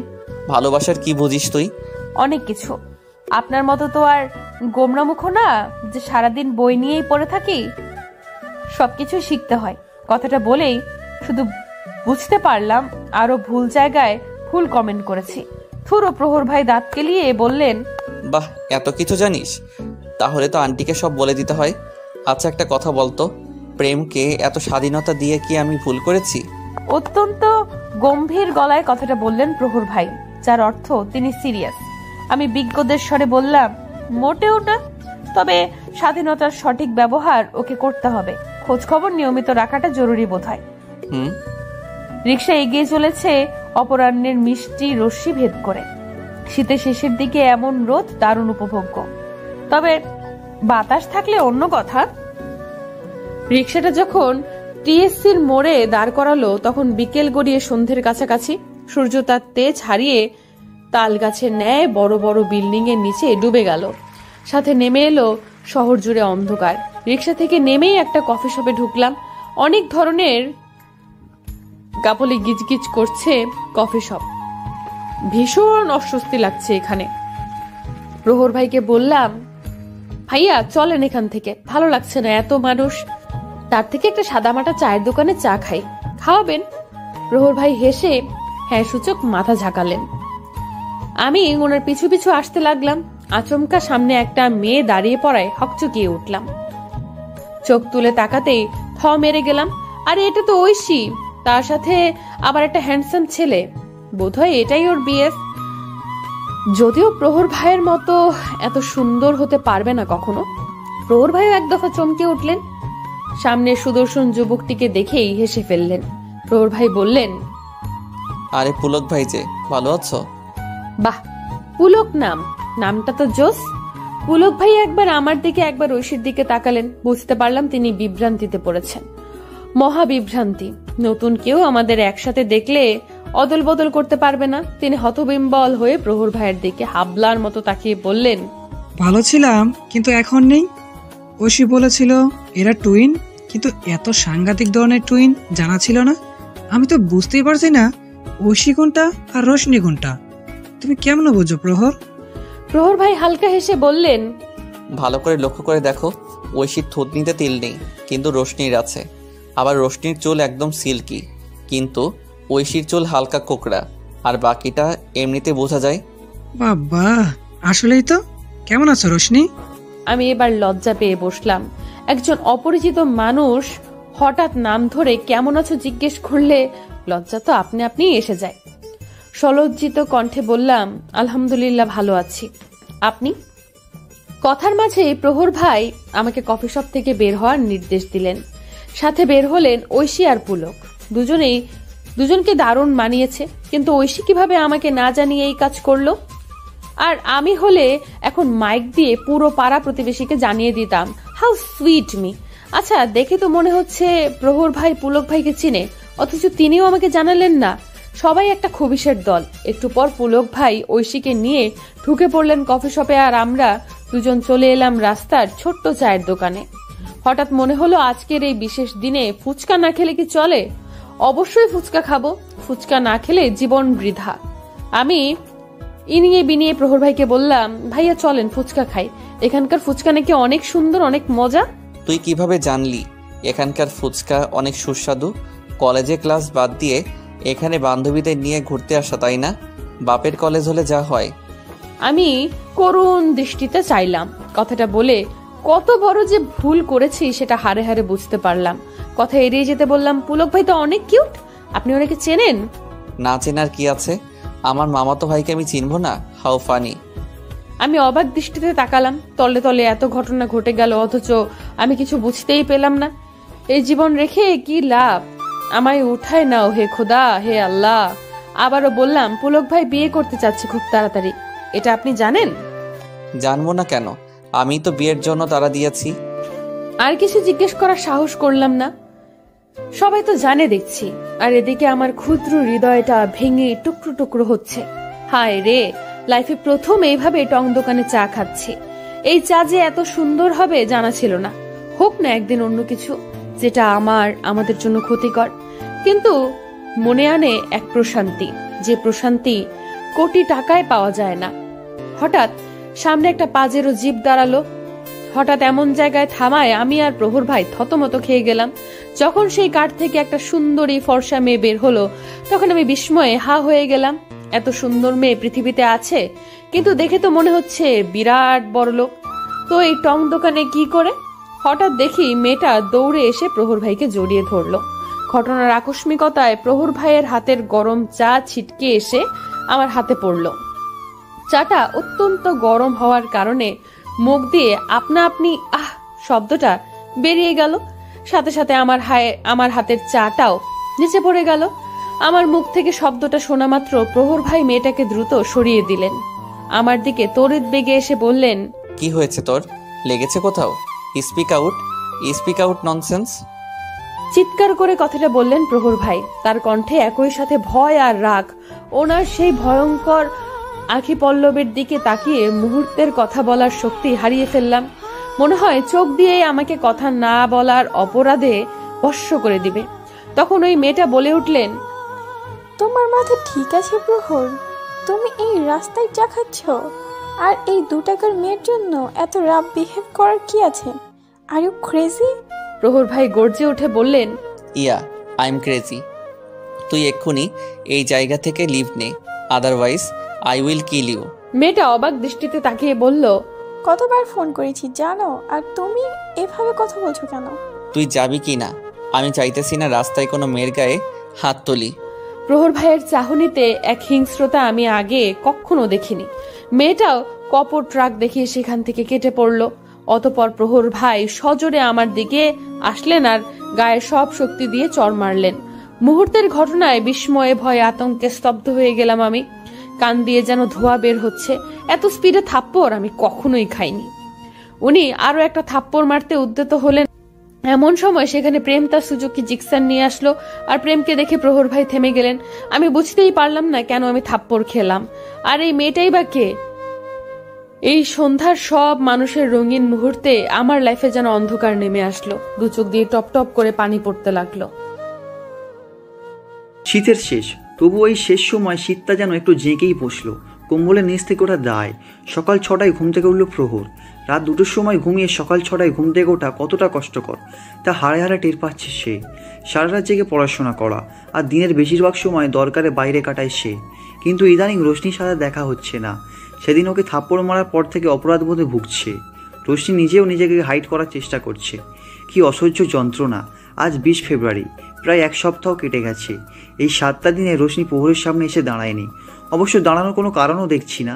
ভালোবাসার কি বুঝিস তুই? অনেক কিছু। আপনার মতো তো আর গোমরামুখ না যে সারাদিন বই নিয়েই পড়ে থাকি। সবকিছু শিখতে হয়। কথাটা বলেই শুধু বুঝতে পারলাম আরো ভুল জায়গায় ভুল কমেন্ট করেছি। থুরো প্রহর ভাই দাঁত কেলিয়ে বললেন, বাহ, এত কিছু জানিস? তাহলে তো আন্টিকে সব বলে দিতে হয়। আচ্ছা একটা কথা বলতো, প্রেমকে এত স্বাধীনতা দিয়ে কি আমি ভুল করেছি? অত্যন্ত গম্ভীর গলায় কথাটা বললেন প্রহর ভাই, যার অর্থ তিনি সিরিয়াস। আমি বিজ্ঞদের স্বরে বললাম, মোটেও না, তবে স্বাধীনতার সঠিক ব্যবহার ওকে করতে হবে। খোঁজ খবর নিয়মিত রাখাটা জরুরি বোধহয়। রিক্সা এগিয়ে চলেছে অপরাহ্নের মিষ্টি রশ্মি ভেদ করে। শীতের শেষের দিকে এমন রোদ দারুণ উপভোগ্য, তবে বাতাস থাকলে অন্য কথা। রিক্সাটা যখন টিএসসির মোড়ে দাঁড় করালো তখন বিকেল গড়িয়ে সন্ধ্যের কাছাকাছি। সূর্য তার তেজ হারিয়ে তাল গাছের ন্যায় বড় বড় বিল্ডিং এর নিচে ডুবে গেল। সাথে নেমে এলো শহর জুড়ে অন্ধকার। রিক্সা থেকে নেমেই একটা কফি শপে ঢুকলাম। অনেক ধরনের গাপলি গিজগিজ করছে কফি শপ। ভীষণ অস্বস্তি লাগছে এখানে। প্রহর ভাইকে বললাম, ভাইয়া চলেন এখান থেকে, ভালো লাগছে না এত মানুষ, তার থেকে একটা সাদামাটা চায়ের দোকানে চা খাই, খাওয়াবেন? প্রহর ভাই হেসে হ্যাঁ সূচক মাথা ঝাঁকালেন। আমি ওনার পিছু পিছু আসতে লাগলাম। আচমকা সামনে একটা মেয়ে দাঁড়িয়ে পড়ায় হকচকিয়ে উঠলাম। চোখ তুলে তাকাতেই থ মেরে গেলাম। আরে এটা তো ঐশী, তার সাথে আবার একটা হ্যান্ডসাম ছেলে, বোধহয় এটাই ওর বিএফ। যদিও প্রহর ভাইয়ের মতো এত সুন্দর হতে পারবে না কখনো। প্রহর ভাইও এক দফা চমকে উঠলেন। সামনে সুদর্শন যুবকটিকে দেখেই হেসে ফেললেন। প্রহর ভাই বললেন, আরে পুলক ভাই যে, ভালো আছো? বাহ, পুলক নামটা তো জোস। পুলক ভাই একবার আমার দিকে একবার ঐশীর দিকে তাকালেন। বুঝতে পারলাম তিনি বিভ্রান্তিতে পড়েছেন, মহা বিভ্রান্তি। নতুন কেউ আমাদের একসাথে দেখলে অদল বদল করতে পারবে না। তিনি হতবিম্বল হয়ে প্রহর ভাইয়ের দিকে হাবলার মতো তাকিয়ে বললেন, ভালো ছিলাম কিন্তু এখন নেই। ঐশী বলেছিল এরা টুইন, কিন্তু এত সাংঘাতিক ধরনের টুইন জানা ছিল না। আমি তো বুঝতেই পারছি না ঐশী কোনটা আর রোশনি কোনটা। তুমি কেমন বুঝো প্রহর? প্রহর ভাই হালকা হেসে বললেন, ভালো করে লক্ষ্য করে দেখো, ঐশীর থুতনিতে তিল নেই, কিন্তু রোশনির আছে। আবার রোশনির চুল একদম সিল্কি, কিন্তু ঐশীর চুল হালকা কোকড়া, আর বাকিটা এমনিতে বোঝা যায়। বাবা, আসলেই তো। কেমন আছো রোশনি? আমি এবার লজ্জা পেয়ে বসলাম। একজন অপরিচিত মানুষ হঠাৎ নাম ধরে কেমন আছো জিজ্ঞেস করলে লজ্জা তো আপনি আপনি এসে যায়। সলজ্জিত কণ্ঠে বললাম, আলহামদুলিল্লাহ ভালো আছি। আপনি? কথার মাঝে প্রহর ভাই আমাকে কফি শপ থেকে বের হওয়ার নির্দেশ দিলেন। সাথে বের হলেন ঐশী আর পুলক। দুজনকে দারুণ মানিয়েছে, কিন্তু ঐশী কিভাবে আমাকে না জানিয়ে এই কাজ করলো? আর আমি হলে এখন মাইক দিয়ে পুরো পাড়া প্রতিবেশীকে জানিয়ে দিতাম, হাউ সুইট মি। আচ্ছা, দেখে তো মনে হচ্ছে প্রহর ভাই পুলক ভাইকে চিনে, অথচ তিনিও আমাকে জানালেন না। সবাই একটা খবিশের দল। একটু পর পুলক ভাই ঐশীকে নিয়ে ঢুকে পড়লেন কফি শপে, আর আমরা দুজন চলে এলাম রাস্তার ছোট্ট চায়ের দোকানে। হঠাৎ মনে হলো আজকের এই বিশেষ দিনে ফুচকা না খেলে কি চলে? অবশ্যই ফুচকা খাবো, ফুচকা না খেলে জীবন বৃথা। আমি ইনিয়ে বিনিয়ে প্রহর ভাইকে বললাম, ভাইয়া চলেন ফুচকা খাই, এখানকার ফুচকা নাকি অনেক সুন্দর, অনেক মজা। তুই কিভাবে জানলি এখানকার ফুচকা অনেক সুস্বাদু? কলেজে ক্লাস বাদ দিয়ে এখানে বান্ধবীদের নিয়ে ঘুরতে আসা, তাই না? বাপের কলেজ হলে যা হয়। আমি করুণ দৃষ্টিতে চাইলাম। কথাটা বলে কত বড় যে ভুল করেছি সেটা হারে হারে বুঝতে পারলাম। কথা এড়িয়ে যেতে বললাম, পুলক ভাই তো অনেক কিউট, আপনি ওনাকে চেনেন? না চেনার কি আছে, আমার মামাতো ভাইকে আমি চিনবো না? How funny. আমি অবাক দৃষ্টিতে তাকালাম। তলে তলে এত ঘটনা ঘটে গেল, অথচ আমি কিছু বুঝতেই পেলাম না। এই জীবন রেখে কি লাভ? আমায় উঠায় নাও হে খোদা, হে আল্লাহ। আবারও বললাম, পুলক ভাই বিয়ে করতে চাচ্ছে খুব তাড়াতাড়ি, এটা আপনি জানেন? জানবো না কেন, আমি তো বিয়ের জন্য তাড়া দিয়েছি। আর কিছু জিজ্ঞেস করার সাহস করলাম না। সবাই তো জানে দেখছি, আর এদিকে আমার ক্ষুদ্র হৃদয়টা ভেঙে টুকরো টুকরো হচ্ছে। হায় রে, লাইফে প্রথম এইভাবে টং দোকানে চা খাচ্ছি। এই চা যে এত সুন্দর হবে জানা ছিল না। হোক না একদিন অন্য কিছু, যেটা আমাদের জন্য ক্ষতিকর, কিন্তু মনে আনে এক প্রশান্তি, যে প্রশান্তি কোটি টাকায় পাওয়া যায় না। হঠাৎ সামনে একটা পাজেরো জিপ দাঁড়ালো। হঠাৎ এমন জায়গায় থামায় আমি আর প্রহর ভাই থতমত খেয়ে গেলাম। যখন সেই কাঠ থেকে একটা সুন্দরী ফর্সা মেয়ে বের হলো, তখন আমি বিস্ময়ে হা হয়ে গেলাম। এত সুন্দর মেয়ে পৃথিবীতে আছে, কিন্তু দেখে তো মনে হচ্ছে বিরাট বড়লোক। তো এই টং দোকানে কি করে? হঠাৎ দেখি মেয়েটা দৌড়ে এসে প্রহর ভাইকে জড়িয়ে ধরল। ঘটনার আকস্মিকতায় প্রহর ভাইয়ের হাতের গরম চা ছিটকে এসে আমার হাতে পড়ল। চাটা অত্যন্ত গরম হওয়ার কারণে মুখ দিয়ে আপনা আপনি আহ শব্দটা বেরিয়ে গেল। সাথে সাথে আমার হাতের চাটাও নিচে পড়ে গেল। আমার মুখ থেকে শব্দটা শোনা মাত্র প্রহর ভাই মেয়েটাকে দ্রুত সরিয়ে দিলেন। আমার দিকে তড়িৎ বেগে এসে বললেন, কি হয়েছে তোর? লেগেছে কোথাও? Speak out nonsense. চিৎকার করে কথাটা বললেন প্রহর ভাই। তার কণ্ঠে একই সাথে ভয় আর রাগ। ওনার সেই ভয়ঙ্কর আঁখি পল্লবের দিকে তাকিয়ে মুহূর্তের কথা বলার শক্তি হারিয়ে ফেললাম। মনে হয় চোখ দিয়েই আমাকে কথা না বলার অপরাধে ভস্ম করে দিবে। তখন ওই মেয়েটা বলে উঠলেন, তোমার মাথা ঠিক আছে প্রহর? তুমি এই রাস্তায় চা খাচ্ছ আর এই 2 টাকার মেয়ের জন্য এত রাফ বিহেভ করার কি আছে? Are you crazy? প্রহর ভাই গর্জে উঠে বললেন, ইয়া আই এম ক্রেজি। তুই এক্ষুনি এই জায়গা থেকে লিভ নে, otherwise I will kill you. মেয়েটা অবাক দৃষ্টিতে তাকিয়ে বলল, কতবার ফোন করেছি জানো, আর তুমি এভাবে কথা বলছো কেন? তুই যাবি কি না? আমি চাইতেছি না রাস্তায় কোনো মেয়ের গায়ে হাত তুলি। প্রহর ভাইয়ের চাহনিতে এক হিংস্রতা আমি আগে কখনো দেখিনি। মেয়েটাও কপট রাগ দেখিয়ে সেখান থেকে কেটে পড়ল। অতঃপর প্রহর ভাই সজোরে আমার দিকে আসলেন আর গায়ে সব শক্তি দিয়ে চড় মারলেন। মুহূর্তের ঘটনায় বিস্ময়ে ভয়ে আতঙ্কে স্তব্ধ হয়ে গেলাম আমি। কান দিয়ে যেন ধোঁয়া বের হচ্ছে। এত স্পিডে থাপ্পড় আমি কখনোই খাইনি। উনি আরো একটা থাপ্পড় মারতে উদ্যত হলেন। এমন সময় সেখানে প্রেম তার সুজুকি জিক্সার নিয়ে আসলো। আর প্রেমকে দেখে প্রহর ভাই থেমে গেলেন। আমি বুঝতেই পারলাম না কেন আমি থাপ্পড় খেলাম, আর এই মেয়েটাই বা কে? এই সন্ধ্যার সব মানুষের রঙিন মুহূর্তে আমার লাইফে যেন অন্ধকার নেমে আসলো। 2 চোখ দিয়ে টপ টপ করে পানি পড়তে লাগলো। শীতের শেষ, তবু ওই শেষ সময় শীতটা যেন একটু জেঁকেই বসলো। কম্বলের নিচ থেকে ওটা দায়। সকাল 6টায় ঘুম থেকে উঠল প্রহর। রাত 2টোর সময় ঘুমিয়ে সকাল 6টায় ঘুম থেকে ওঠা কতটা কষ্টকর তা হাড়ে হাড়ে টের পাচ্ছে সে। সারা রাত জেগে পড়াশোনা করা আর দিনের বেশিরভাগ সময় দরকারে বাইরে কাটায় সে। কিন্তু ইদানিং রোশনির সাথে দেখা হচ্ছে না। সেদিন ওকে থাপ্পড় মারার পর থেকে অপরাধবোধে ভুগছে। রোশনি নিজেও নিজেকে হাইড করার চেষ্টা করছে। কি অসহ্য যন্ত্রণা। আজ 20 ফেব্রুয়ারি, প্রায় 1 সপ্তাহ কেটে গেছে। এই 7টা দিনে রোশনি প্রহরের সামনে এসে দাঁড়ায়নি। অবশ্য দাঁড়ানোর কোনো কারণও দেখছি না।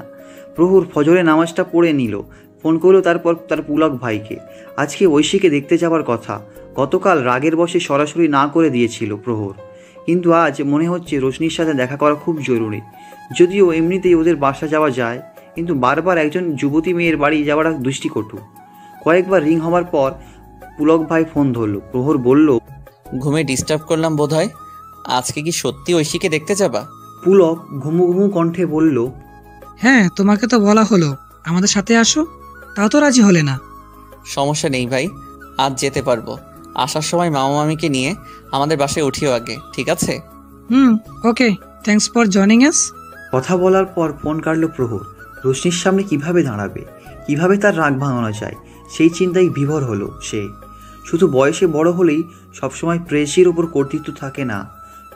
প্রহর ফজরে নামাজটা পড়ে নিল। ফোন করলো তারপর তার পুলক ভাইকে। আজকে ঐশীকে দেখতে যাওয়ার কথা। গতকাল রাগের বশে সরাসরি না করে দিয়েছিল প্রহর, কিন্তু আজ মনে হচ্ছে রোশনির সাথে দেখা করা খুব জরুরি। যদিও এমনিতেই ওদের বাসা যাওয়া যায়, কিন্তু বারবার একজন যুবতী মেয়ের বাড়ি যাওয়াটা দৃষ্টিকটু। কয়েকবার রিং হওয়ার পর পুলক ভাই ফোন ধরলো। প্রহর বলল, ঘুমে ডিস্টার্ব করলাম বোধহয়। আজকে কি সত্যি ঐশীকে দেখতে যাবা? পুলক ঘুমু ঘুমু কণ্ঠে বলল, হ্যাঁ, তোমাকে তো বলা হলো আমাদের সাথে আসো, তাও তো রাজি হলে না। সমস্যা নেই ভাই, আজ যেতে পারবো। আসার সময় মামা মামিকে নিয়ে আমাদের বাসায় উঠিও আগে, ঠিক আছে? ওকে, থ্যাঙ্কস ফর জয়নিং আস। কথা বলার পর ফোন কাটলো প্রহর। রোশনির সামনে কিভাবে দাঁড়াবে, কিভাবে তার রাগ ভাঙানো যায়, সেই চিন্তায় বিভোর হলো সে। শুধু বয়সে বড় হলেই সবসময় প্রেয়সীর ওপর কর্তৃত্ব থাকে না।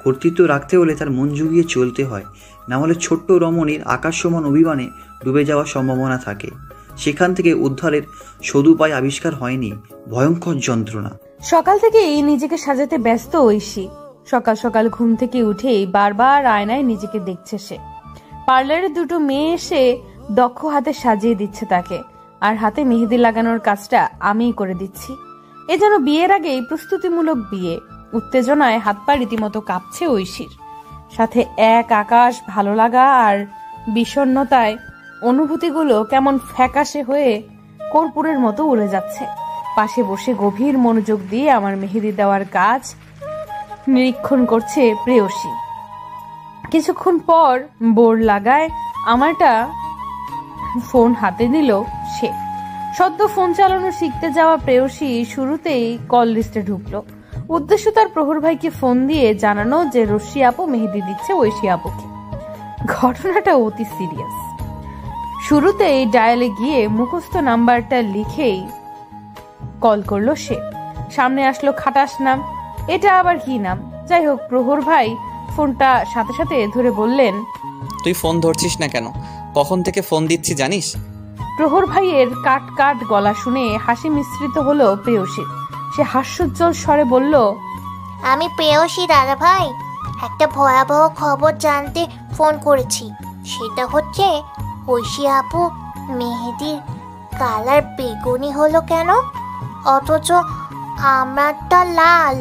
কর্তৃত্ব রাখতে হলে তার মন জুগিয়ে চলতে হয়, না হলে ছোট্ট রমণীর আকাশ সমান অভিমানে ডুবে যাওয়ার সম্ভাবনা থাকে। সেখান থেকে উদ্ধারের সদুপায় আবিষ্কার হয়নি, ভয়ঙ্কর যন্ত্রণা। সকাল থেকেই নিজেকে সাজাতে ব্যস্ত ঐশী। সকাল সকাল ঘুম থেকে উঠেই বারবার আয়নায় নিজেকে দেখছে সে। পার্লারে 2টো মেয়ে এসে দক্ষ হাতে সাজিয়ে দিচ্ছে তাকে, আর হাতে মেহেদি লাগানোর কাজটা আমিই করে দিচ্ছি। এ যেন বিয়ের আগেই প্রস্তুতিমূলক বিয়ে। উত্তেজনায় হাত পা রীতিমতো কাঁপছে ঐশীর। সাথে এক আকাশ ভালো লাগা আর বিষণ্ণতায় অনুভূতিগুলো কেমন ফ্যাকাশে হয়ে কর্পূরের মতো উড়ে যাচ্ছে। পাশে বসে গভীর মনোযোগ দিয়ে আমার মেহেদি দেওয়ার কাজ নিরীক্ষণ করছে প্রেয়সী। কিছুক্ষণ পর বোর লাগায় আমারটা ফোন হাতে নিল সে। সদ্য ফোন চালানো শিখতে যাওয়া প্রেয়সী শুরুতেই কল লিস্টে ঢুকলো। উদ্দেশ্য তার প্রহর ভাইকে ফোন দিয়ে জানানো যে রশ্মি আপু মেহেদি দিচ্ছে ঐশী আপুকে। ঘটনাটা অতি সিরিয়াস। শুরুতেই ডায়ালে গিয়ে মুখস্থ নাম্বারটা লিখেই কল করলো সে। সামনে আসলো খাটাস নাম। এটা আবার কি নাম? যাই হোক, প্রহর ভাই ফোনটা সাথে সাথে ধরে বললেন, তুই ফোন ধরছিস না কেন? কখন থেকে ফোন দিচ্ছি জানিস? প্রহর ভাইয়ের কাট কাট গলা শুনে হাসি মিশ্রিত হলো প্রেয়সীর। সে হাস্যোজ্জ্বল স্বরে বলল, আমি প্রেয়সী দাদা ভাই, একটা ভয়াবহ খবর জানতে ফোন করেছি। সেটা হচ্ছে ঐশী আপু মেহেদির কালার বেগুনি হলো কেন, অথচ আমারটা লাল।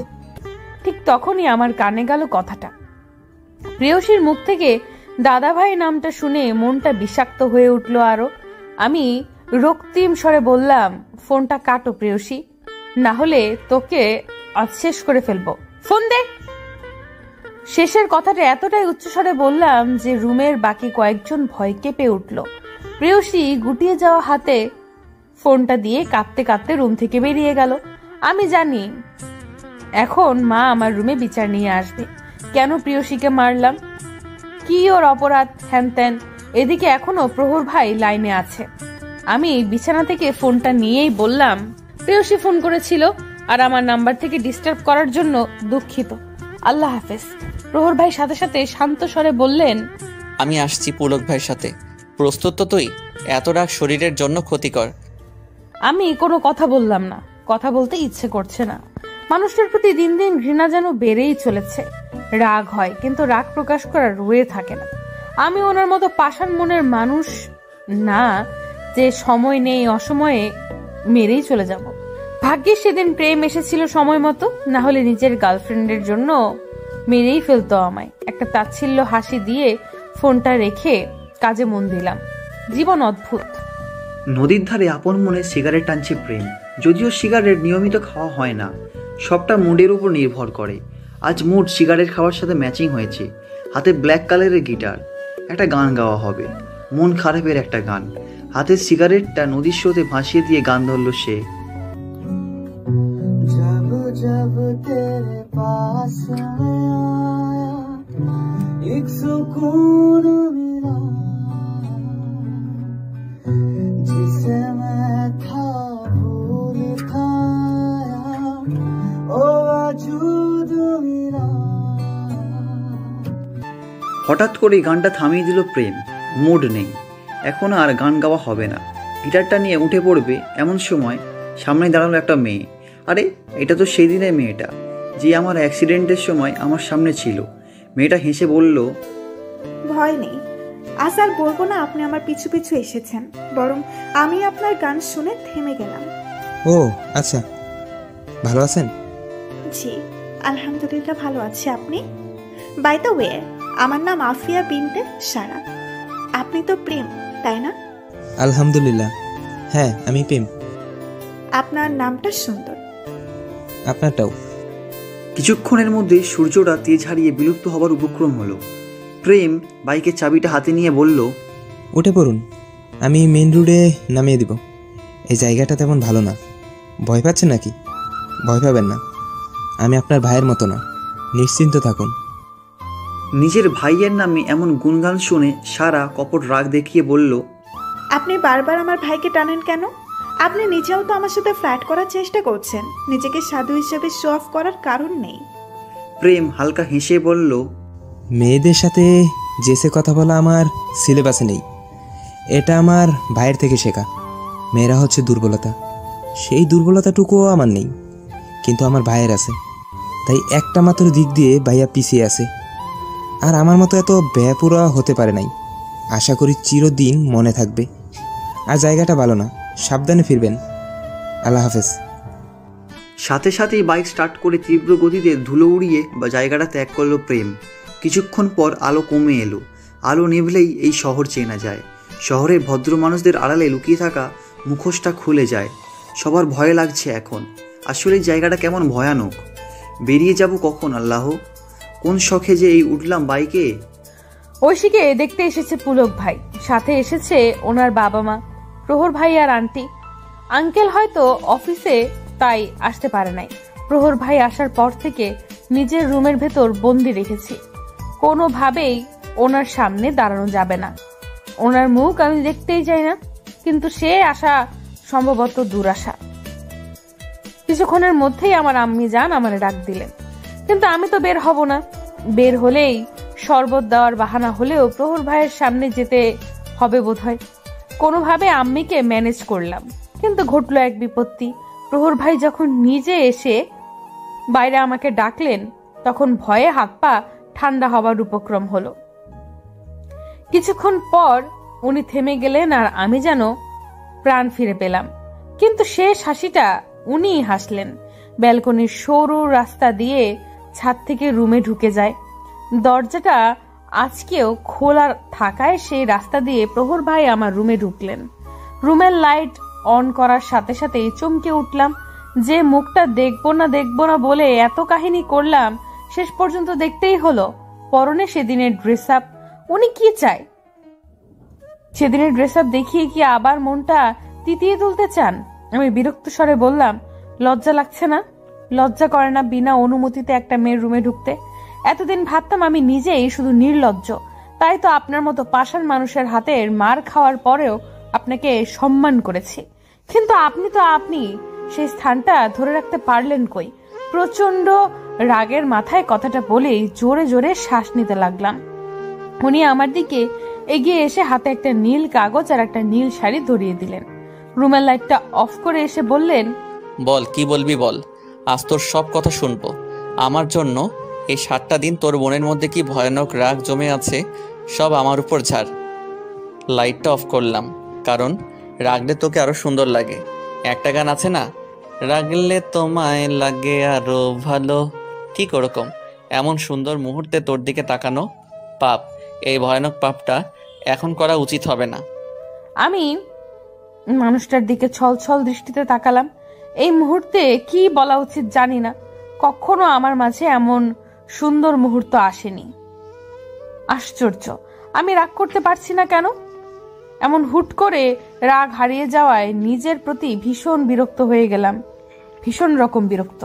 ঠিক তখনই আমার কানে গেল কথাটা। প্রেয়সীর মুখ থেকে দাদাভাই নামটা শুনে মনটা বিষাক্ত হয়ে উঠল আরো। আমি রক্তিম স্বরে বললাম, ফোনটা কাটো প্রেয়সী, না হলে তোকে আজ শেষ করে ফেলবো, ফোন দে। শেষের কথাটা এতটাই উচ্চস্বরে বললাম যে রুমের বাকি কয়েকজন ভয় কেঁপে উঠল। প্রেয়সী গুটিয়ে যাওয়া হাতে ফোনটা দিয়ে কাঁদতে কাঁদতে রুম থেকে বেরিয়ে গেল। আমি জানি এখন মা আমার রুমে বিচার নিয়ে আসবে, কেন প্রেয়সীকে মারলাম, কি ওর অপরাধ, হ্যান ত্যান। এদিকে এখনো প্রহর ভাই লাইনে আছে। আমি বিছানা থেকে ফোনটা নিয়েই বললাম, প্রেয়সী ফোন করেছিল আর আমার নাম্বার থেকে ডিস্টার্ব করার জন্য দুঃখিত, আল্লাহ হাফেজ। প্রহর ভাই সাথে সাথে শান্ত স্বরে বললেন, আমি আসছি পুলক ভাইয়ের সাথে, প্রস্তুত তো তুই? এত রাগ শরীরের জন্য ক্ষতিকর। আমি কোনো কথা বললাম না, কথা বলতে ইচ্ছে করছে না। মানুষটার প্রতি দিন দিন ঘৃণা যেন বেড়েই চলেছে। রাগ হয় কিন্তু রাগ প্রকাশ করার রয়ে থাকে না। আমি ওনার মতো পাষাণ মনের মানুষ না যে সময় নেই অসময়ে মেরেই চলে যাব। ভাগ্যে সেদিন প্রেম এসেছিল সময় মতো, না হলে নিজের গার্লফ্রেন্ডের জন্য মেরেই ফেলতো আমায়। একটা তাচ্ছিল্য হাসি দিয়ে ফোনটা রেখে কাজে মন দিলাম। জীবন অদ্ভুত। নদীর ধারে আপন মনে সিগারেট টানছে প্রেম। যদিও সিগারেট নিয়মিত খাওয়া হয় না, সবটা মুডের উপর নির্ভর করে। আজ মুড সিগারেট খাওয়ার সাথে ম্যাচিং হয়েছে। হাতে ব্ল্যাক কালারের গিটার, একটা গান গাওয়া হবে, মন খারাপের একটা গান। হাতের সিগারেটটা নদীর স্রোতে ভাসিয়ে দিয়ে গান ধরল সে। जब जब तेरे पास आया एक सुकून मिला जिसे मैं था भूल खाया ओ वजूद मिला। হঠাৎ করে গানটা থামিয়ে দিল প্রেম। মুড নেই, এখন আর গান গাওয়া হবে না। গিটারটা নিয়ে উঠে পড়বে এমন সময় সামনে দাঁড়ালো একটা মেয়ে। আরে এটা তো সেই দিনের মেয়েটা যে আমার অ্যাক্সিডেন্টের সময় আমার সামনে ছিল। মেয়েটা হেসে বলল, ভয় নেই, আজ আর বলবো না আপনি আমার পিছু পিছু এসেছেন, বরং আমি আপনার গান শুনে থেমে গেলাম। ও আচ্ছা, ভালো আছেন? জি আলহামদুলিল্লাহ ভালো আছি। আপনি? বাই দ্য ওয়ে, আমার নাম আফিয়া বিনতে সারা। আপনি তো প্রেম, তাই না? আলহামদুলিল্লাহ, হ্যাঁ আমি প্রেম। আপনার নামটা সুন্দর। আপনারটাও। কিছুক্ষণের মধ্যে সূর্যটা তেজ হারিয়ে বিলুপ্ত হবার উপক্রম হলো। প্রেম বাইকের চাবিটা হাতে নিয়ে বলল, উঠে পড়ুন, আমি মেন রোডে নামিয়ে দিব। এই জায়গাটা তেমন ভালো না। ভয় পাচ্ছেন নাকি? ভয় পাবেন না, আমি আপনার ভাইয়ের মতো না, নিশ্চিন্ত থাকুন। নিজের ভাইয়ের নামে এমন গুণগান শুনে সারা কপট রাগ দেখিয়ে বলল, আপনি বারবার আমার ভাইকে টানেন কেন? আপনি নিজেও তো আমার সাথে ফ্ল্যাট করার চেষ্টা করছেন, নিজেকে সাধু হিসেবে শো অফ করার কারণ নেই। প্রেম হালকা হেসে বলল, মেয়েদের সাথে জেসে কথা বলা আমার সিলেবাসে নেই, এটা আমার ভাইয়ের থেকে শেখা। মেয়েরা হচ্ছে দুর্বলতা, সেই দুর্বলতাটুকুও আমার নেই, কিন্তু আমার ভাইয়ের আছে। তাই একটা মাত্র দিক দিয়ে ভাইয়া পিছিয়ে আছে, আর আমার মতো এত বেপুরা হতে পারে নাই। আশা করি চিরদিন মনে থাকবে। আর জায়গাটা ভালো না, সাবধানে ফিরবেন। আল্লাহ হাফেজ। সাথে সাথেই বাইক স্টার্ট করে তীব্র গতিতে ধুলো উড়িয়ে বা জায়গাটা ত্যাগ করলো প্রেম। কিছুক্ষণ পর আলো কমে এলো। আলো নিভলেই এই শহর চেনা যায়। শহরের ভদ্র মানুষদের আড়ালে লুকিয়ে থাকা মুখোশটা খুলে যায়। সবার ভয় লাগছে এখন। আসলে এই জায়গাটা কেমন ভয়ানক। বেরিয়ে যাব কখন আল্লাহ? কোন শখে যে এই উঠলাম বাইকে। ঐশীকে দেখতে এসেছে পুলক ভাই, সাথে এসেছে ওনার বাবা মা, প্রহর ভাই আর আন্টি। আঙ্কেল হয়তো অফিসে, তাই আসতে পারে নাই। প্রহর ভাই আসার পর থেকে নিজের রুমের ভেতর বন্দি রেখেছি। কোনোভাবেই ওনার সামনে দাঁড়ানো যাবে না। ওনার মুখ আমি দেখতেই চাই না, কিন্তু সে আশা সম্ভবত দুরাশা। কিছুক্ষণের মধ্যেই আমার আম্মি জান আমার ডাক দিলেন, কিন্তু আমি তো বের হব না। বের হলেই শরবত দেওয়ার বাহানা হলেও প্রহর ভাইয়ের সামনে যেতে হবে বোধহয়। কোনোভাবে আম্মিকে ম্যানেজ করলাম, কিন্তু ঘটলো এক বিপত্তি। প্রহর ভাই যখন নিজে এসে বাইরে আমাকে ডাকলেন, তখন ভয়ে হাত পা ঠান্ডা হবার উপক্রম হলো। কিছুক্ষণ পর উনি থেমে গেলেন আর আমি যেন প্রাণ ফিরে পেলাম। কিন্তু শেষ হাসিটা উনিই হাসলেন। ব্যালকনির সরু রাস্তা দিয়ে ছাদ থেকে রুমে ঢুকে যায়। দরজাটা আজকেও খোলা থাকায় সেই রাস্তা দিয়ে প্রহর ভাই আমার রুমে ঢুকলেন। রুমের লাইট অন করার সাথে সাথেই চমকে উঠলাম। যে মুখটা দেখবো না বলে এত কাহিনী করলাম, শেষ পর্যন্ত দেখতেই হলো। পরনে সেদিনের ড্রেস আপ। উনি কি চায়? সেদিনের ড্রেস আপ দেখিয়ে কি আবার মনটা তিতিয়ে তুলতে চান? আমি বিরক্ত স্বরে বললাম, লজ্জা লাগছে না? লজ্জা করে না বিনা অনুমতিতে একটা মেয়ের রুমে ঢুকতে? এতদিন ভাবতাম আমি নিজেই শুধু নির্লজ্জ, তাই তো আপনার মতো পাষাণ মানুষের হাতের মার খাওয়ার পরেও আপনাকে সম্মান করেছি। কিন্তু আপনি সেই স্থানটা ধরে রাখতে পারলেন কই? প্রচন্ড রাগের মাথায় কথাটা বলেই জোরে জোরে শ্বাস নিতে লাগলাম। উনি আমার দিকে এগিয়ে এসে হাতে একটা নীল কাগজ আর একটা নীল শাড়ি ধরিয়ে দিলেন। রুমের লাইটটা অফ করে এসে বললেন, বল, কি বলবি বল, আজ তোর সব কথা শুনবো। আমার জন্য এই 7টা দিন তোর মনের মধ্যে কি ভয়ানক রাগ জমে আছে, সব আমার উপর ঝাড়। লাইটটা অফ করলাম, কারণ রাগলে তোকে আরো সুন্দর লাগে। একটা গান আছে না, রাগলে তোমায় লাগে আরো ভালো, ঠিক ওরকম। এমন সুন্দর মুহূর্তে তোর দিকে তাকানো পাপ। এই ভয়ানক পাপটা এখন করা উচিত হবে না। আমি মানুষটার দিকে ছলছল দৃষ্টিতে তাকালাম। এই মুহূর্তে কি বলা উচিত জানি না। কখনো আমার মাঝে এমন সুন্দর মুহূর্ত আসেনি। আশ্চর্য, আমি রাগ করতে পারছি না কেন? এমন হুট করে রাগ হারিয়ে যাওয়ায় নিজের প্রতি ভীষণ বিরক্ত হয়ে গেলাম, ভীষণ রকম বিরক্ত।